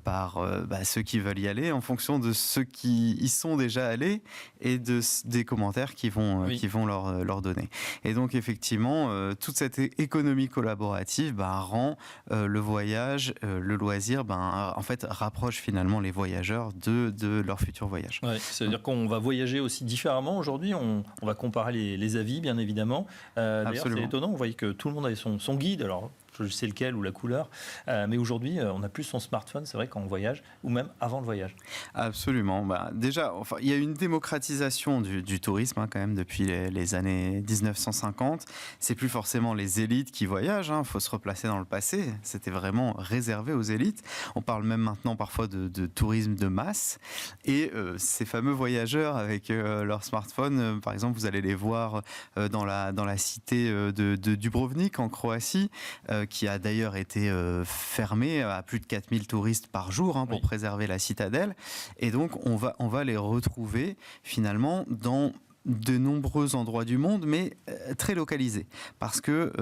par ceux qui veulent y aller en fonction fonction de ceux qui y sont déjà allés et des commentaires qu'ils vont leur donner. Et donc effectivement, toute cette économie collaborative rend le voyage, le loisir, en fait rapproche finalement les voyageurs de leur futur voyage. Ouais, c'est-à-dire qu'on va voyager aussi différemment aujourd'hui, on va comparer les avis bien évidemment. D'ailleurs c'est étonnant, on voyait que tout le monde avait son guide, alors je sais lequel ou la couleur, mais aujourd'hui on a plus son smartphone, c'est vrai, quand on voyage, ou même avant le voyage. Absolument. Déjà, il y a une démocratisation du tourisme quand même depuis les années 1950. C'est plus forcément les élites qui voyagent, il faut se replacer dans le passé. C'était vraiment réservé aux élites. On parle même maintenant parfois de tourisme de masse. Et ces fameux voyageurs avec leur smartphone, par exemple, vous allez les voir dans la cité de Dubrovnik en Croatie, qui a d'ailleurs été fermée à plus de 4000 touristes par jour pour préserver la citadelle. Et donc, on va les retrouver finalement dans de nombreux endroits du monde, mais très localisés. Parce que,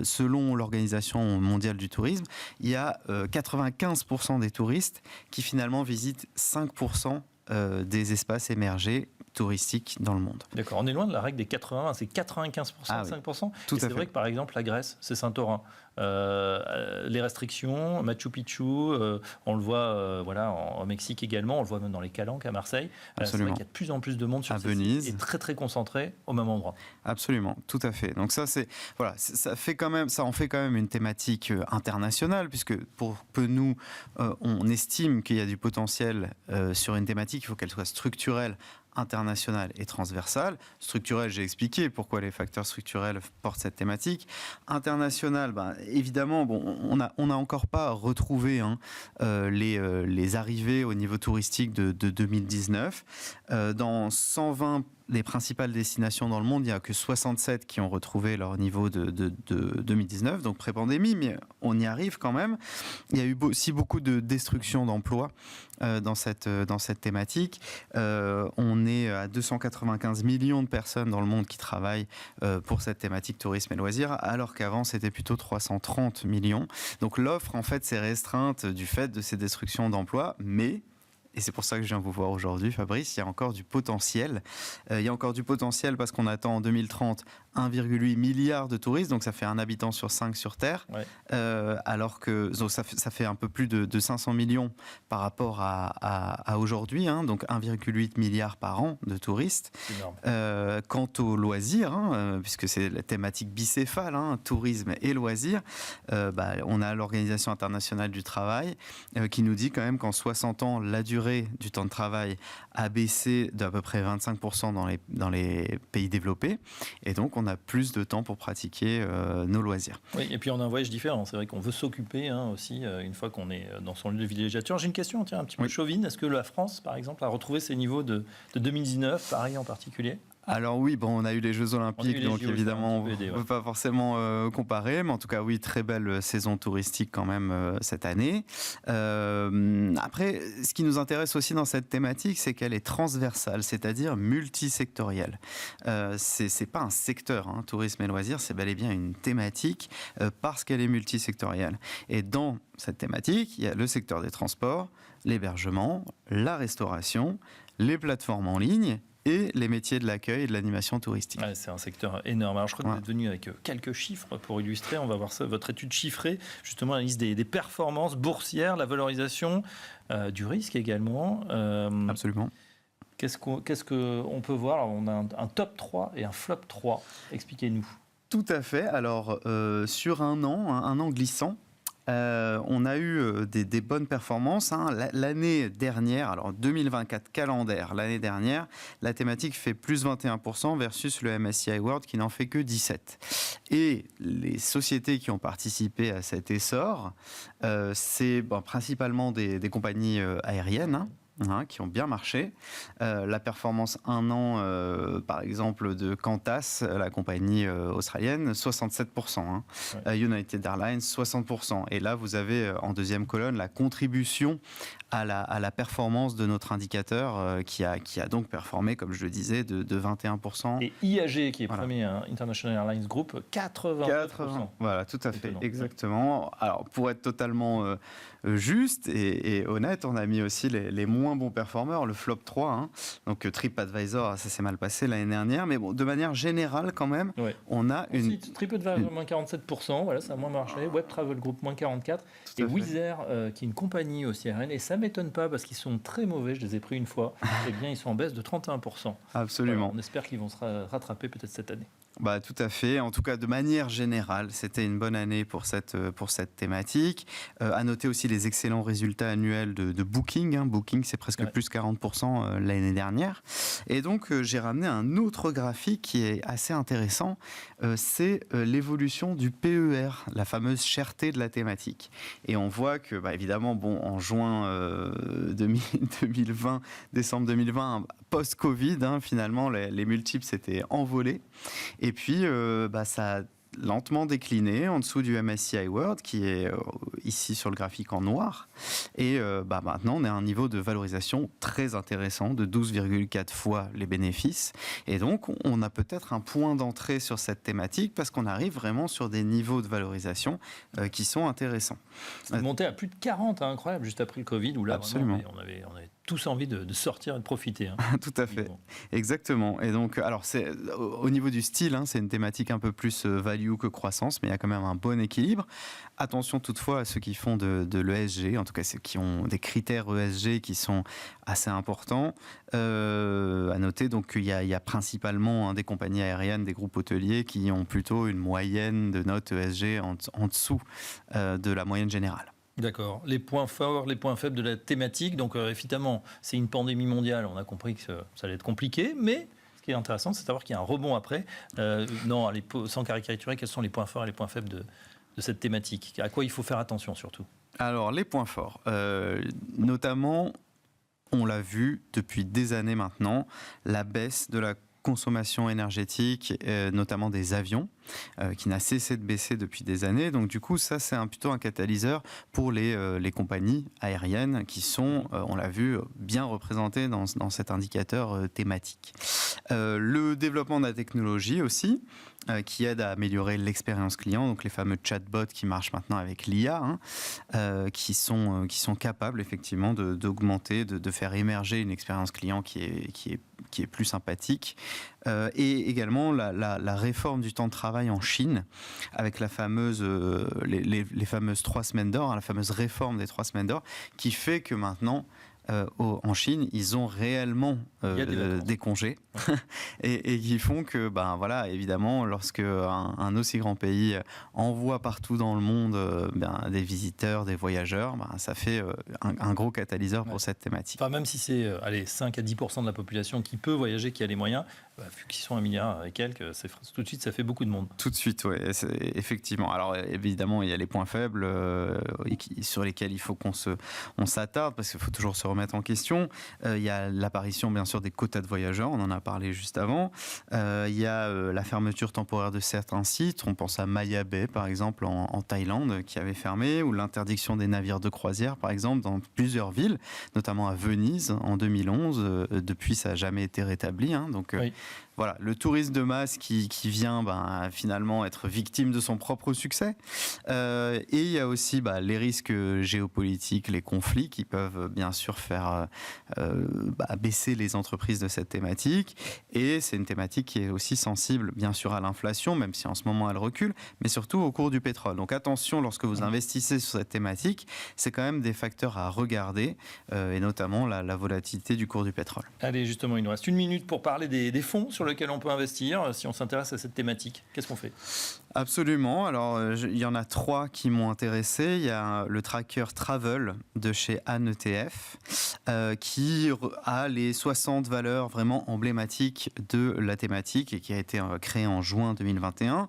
selon l'Organisation mondiale du tourisme, il y a 95% des touristes qui finalement visitent 5% des espaces émergés touristiques dans le monde. D'accord, on est loin de la règle des 80, c'est 95%, 5%. Tout à fait. C'est vrai que par exemple la Grèce, c'est Saint-Orin. Les restrictions, Machu Picchu, on le voit au Mexique également, on le voit même dans les Calanques à Marseille. C'est vrai qu'il y a de plus en plus de monde sur ces sites et très très concentré au même endroit. Absolument, tout à fait. Donc ça en fait quand même une thématique internationale, puisque pour que nous on estime qu'il y a du potentiel sur une thématique, il faut qu'elle soit structurelle, internationale et transversale. Structurelle, j'ai expliqué pourquoi les facteurs structurels portent cette thématique. Internationale, évidemment, on n'a encore pas retrouvé les arrivées au niveau touristique de 2019. Dans 120 des principales destinations dans le monde, il n'y a que 67 qui ont retrouvé leur niveau de 2019, donc pré-pandémie, mais on y arrive quand même. Il y a eu aussi beaucoup de destruction d'emplois dans cette thématique. On est à 295 millions de personnes dans le monde qui travaillent pour cette thématique tourisme et loisirs, alors qu'avant c'était plutôt 330 millions. Donc l'offre en fait s'est restreinte du fait de ces destructions d'emplois, mais et c'est pour ça que je viens vous voir aujourd'hui, Fabrice, il y a encore du potentiel. Il y a encore du potentiel parce qu'on attend en 2030 1,8 milliard de touristes, donc ça fait un habitant sur 5 sur Terre, alors que ça fait un peu plus de 500 millions par rapport à aujourd'hui, donc 1,8 milliard par an de touristes. Quant aux loisirs, puisque c'est la thématique bicéphale, tourisme et loisirs, on a l'Organisation internationale du travail qui nous dit quand même qu'en 60 ans, la durée du temps de travail a baissé d'à peu près 25% dans les pays développés, et donc on a plus de temps pour pratiquer nos loisirs. Oui, et puis on a un voyage différent. C'est vrai qu'on veut s'occuper aussi une fois qu'on est dans son lieu de villégiature. J'ai une question, un petit peu chauvine. Est-ce que la France, par exemple, a retrouvé ses niveaux de 2019, Paris en particulier ? Alors oui, on a eu les Jeux Olympiques, donc évidemment on ne peut pas forcément comparer, mais en tout cas oui, très belle saison touristique quand même cette année. Après, ce qui nous intéresse aussi dans cette thématique, c'est qu'elle est transversale, c'est-à-dire multisectorielle. C'est pas un secteur, tourisme et loisirs, c'est bel et bien une thématique parce qu'elle est multisectorielle. Et dans cette thématique, il y a le secteur des transports, l'hébergement, la restauration, les plateformes en ligne et les métiers de l'accueil et de l'animation touristique. C'est un secteur énorme. Alors je crois que vous êtes venu avec quelques chiffres pour illustrer. On va voir ça, votre étude chiffrée, justement la liste des performances boursières, la valorisation du risque également. Absolument. Qu'est-ce qu'on peut voir ? Alors, on a un top 3 et un flop 3. Expliquez-nous. Tout à fait. Alors, sur un an glissant, on a eu des bonnes performances. L'année dernière, alors 2024 calendaire, l'année dernière, la thématique fait plus 21% versus le MSCI World qui n'en fait que 17%. Et les sociétés qui ont participé à cet essor, c'est principalement des compagnies aériennes, qui ont bien marché. La performance un an, par exemple, de Qantas, la compagnie australienne, 67%. United Airlines, 60%. Et là, vous avez en deuxième colonne la contribution à la performance de notre indicateur qui a donc performé, comme je le disais, de 21%. Et IAG, qui est premier, International Airlines Group, 80%. Voilà, tout à fait, exactement. Alors, pour être totalement juste et honnête, on a mis aussi les moins moins bons performeurs, le flop 3. Hein. Donc TripAdvisor, ça s'est mal passé l'année dernière. Mais bon, de manière générale, quand même, on a une... TripAdvisor, moins 47%, voilà, ça a moins marché. Web Travel Group, moins 44%. Et Wizz Air, qui est une compagnie aussi aérienne, et ça ne m'étonne pas parce qu'ils sont très mauvais, je les ai pris une fois, eh bien, ils sont en baisse de 31%. Absolument. On espère qu'ils vont se rattraper peut-être cette année. Tout à fait. En tout cas, de manière générale, c'était une bonne année pour cette thématique. À noter aussi les excellents résultats annuels de Booking. Hein. Booking, c'est presque plus 40% l'année dernière. Et donc, j'ai ramené un autre graphique qui est assez intéressant. C'est l'évolution du PER, la fameuse cherté de la thématique. Et on voit que, évidemment, en juin 2020, décembre 2020, post-Covid, hein, finalement, les multiples s'étaient envolés. Et puis, ça a lentement décliné en dessous du MSCI World, qui est ici sur le graphique en noir. Et maintenant, on est à un niveau de valorisation très intéressant, de 12,4 fois les bénéfices. Et donc, on a peut-être un point d'entrée sur cette thématique, parce qu'on arrive vraiment sur des niveaux de valorisation qui sont intéressants. C'est monté à plus de 40, hein, incroyable, juste après le Covid, où là, absolument, vraiment, on avait tous envie de sortir et de profiter. Hein. Tout à fait, exactement. Et donc, alors, au niveau du style, hein, c'est une thématique un peu plus value que croissance, mais il y a quand même un bon équilibre. Attention toutefois à ceux qui font de l'ESG, en tout cas ceux qui ont des critères ESG qui sont assez importants. À noter donc qu'il y a principalement des compagnies aériennes, des groupes hôteliers qui ont plutôt une moyenne de notes ESG en dessous de la moyenne générale. D'accord. Les points forts, les points faibles de la thématique. Donc, évidemment, c'est une pandémie mondiale. On a compris que ça allait être compliqué, mais ce qui est intéressant, c'est de savoir qu'il y a un rebond après. Sans caricaturer, quels sont les points forts et les points faibles de cette thématique? À quoi il faut faire attention, surtout? Alors, les points forts. Notamment, on l'a vu depuis des années maintenant, la baisse de la consommation énergétique, notamment des avions, qui n'a cessé de baisser depuis des années. Donc du coup, ça, c'est plutôt un catalyseur pour les compagnies aériennes qui sont, on l'a vu, bien représentées dans cet indicateur thématique. Le développement de la technologie aussi, qui aide à améliorer l'expérience client, donc les fameux chatbots qui marchent maintenant avec l'IA, hein, qui sont capables effectivement d'augmenter, de faire émerger une expérience client qui est plus sympathique. Et également la réforme du temps de travail en Chine, avec les fameuses 3 semaines d'or, hein, la fameuse réforme des 3 semaines d'or, qui fait que maintenant, en Chine, ils ont réellement des congés et qui font que, évidemment, lorsque un aussi grand pays envoie partout dans le monde des visiteurs, des voyageurs, ça fait un gros catalyseur pour cette thématique. Enfin, même si c'est 5 à 10% de la population qui peut voyager, qui a les moyens, vu qu'ils sont 1 milliard et quelques, tout de suite, ça fait beaucoup de monde. Tout de suite, oui, effectivement. Alors, évidemment, il y a les points faibles sur lesquels il faut qu'on s'attarde, parce qu'il faut toujours se remettre en question. Il y a l'apparition, bien sûr, des quotas de voyageurs, on en a parlé juste avant. Il y a la fermeture temporaire de certains sites, on pense à Maya Bay, par exemple, en Thaïlande, qui avait fermé, ou l'interdiction des navires de croisière, par exemple, dans plusieurs villes, notamment à Venise, en 2011. Depuis, ça n'a jamais été rétabli, hein, donc... Oui. Voilà, le tourisme de masse qui vient finalement être victime de son propre succès. Et il y a aussi les risques géopolitiques, les conflits qui peuvent bien sûr faire baisser les entreprises de cette thématique. Et c'est une thématique qui est aussi sensible bien sûr à l'inflation, même si en ce moment elle recule, mais surtout au cours du pétrole. Donc attention, lorsque vous investissez sur cette thématique, c'est quand même des facteurs à regarder, et notamment la volatilité du cours du pétrole. Allez, justement, il nous reste 1 minute pour parler des fonds sur lesquels on peut investir si on s'intéresse à cette thématique. Qu'est-ce qu'on fait? Absolument. Alors, il y en a 3 qui m'ont intéressé. Il y a le tracker Travel de chez Anne ETF qui a les 60 valeurs vraiment emblématiques de la thématique et qui a été créé en juin 2021.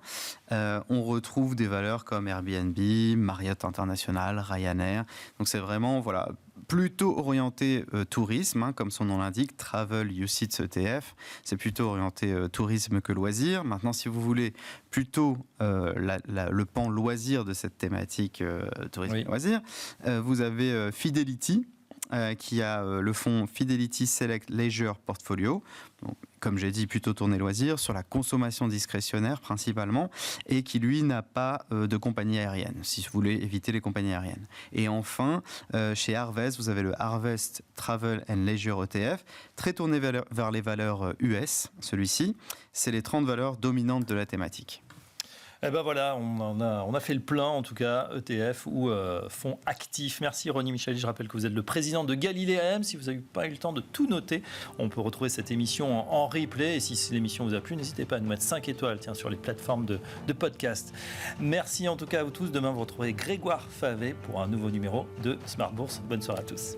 On retrouve des valeurs comme Airbnb, Marriott International, Ryanair. Donc, c'est vraiment, plutôt orienté tourisme, hein, comme son nom l'indique, Travel UCITS ETF. C'est plutôt orienté tourisme que loisir. Maintenant, si vous voulez plutôt le pan loisir de cette thématique tourisme et loisir, vous avez Fidelity, qui a le fonds Fidelity Select Leisure Portfolio. Donc, comme j'ai dit, plutôt tourné loisirs, sur la consommation discrétionnaire principalement, et qui lui n'a pas de compagnie aérienne, si vous voulez éviter les compagnies aériennes. Et enfin, chez Harvest, vous avez le Harvest Travel and Leisure ETF, très tourné vers les valeurs US, celui-ci. C'est les 30 valeurs dominantes de la thématique. Eh ben voilà, on a fait le plein, en tout cas, ETF ou fonds actifs. Merci Ronnie Micheli, je rappelle que vous êtes le président de Galilée AM. Si vous n'avez pas eu le temps de tout noter, on peut retrouver cette émission en replay. Et si l'émission vous a plu, n'hésitez pas à nous mettre 5 étoiles sur les plateformes de podcast. Merci en tout cas à vous tous. Demain, vous retrouverez Grégoire Favet pour un nouveau numéro de Smart Bourse. Bonne soirée à tous.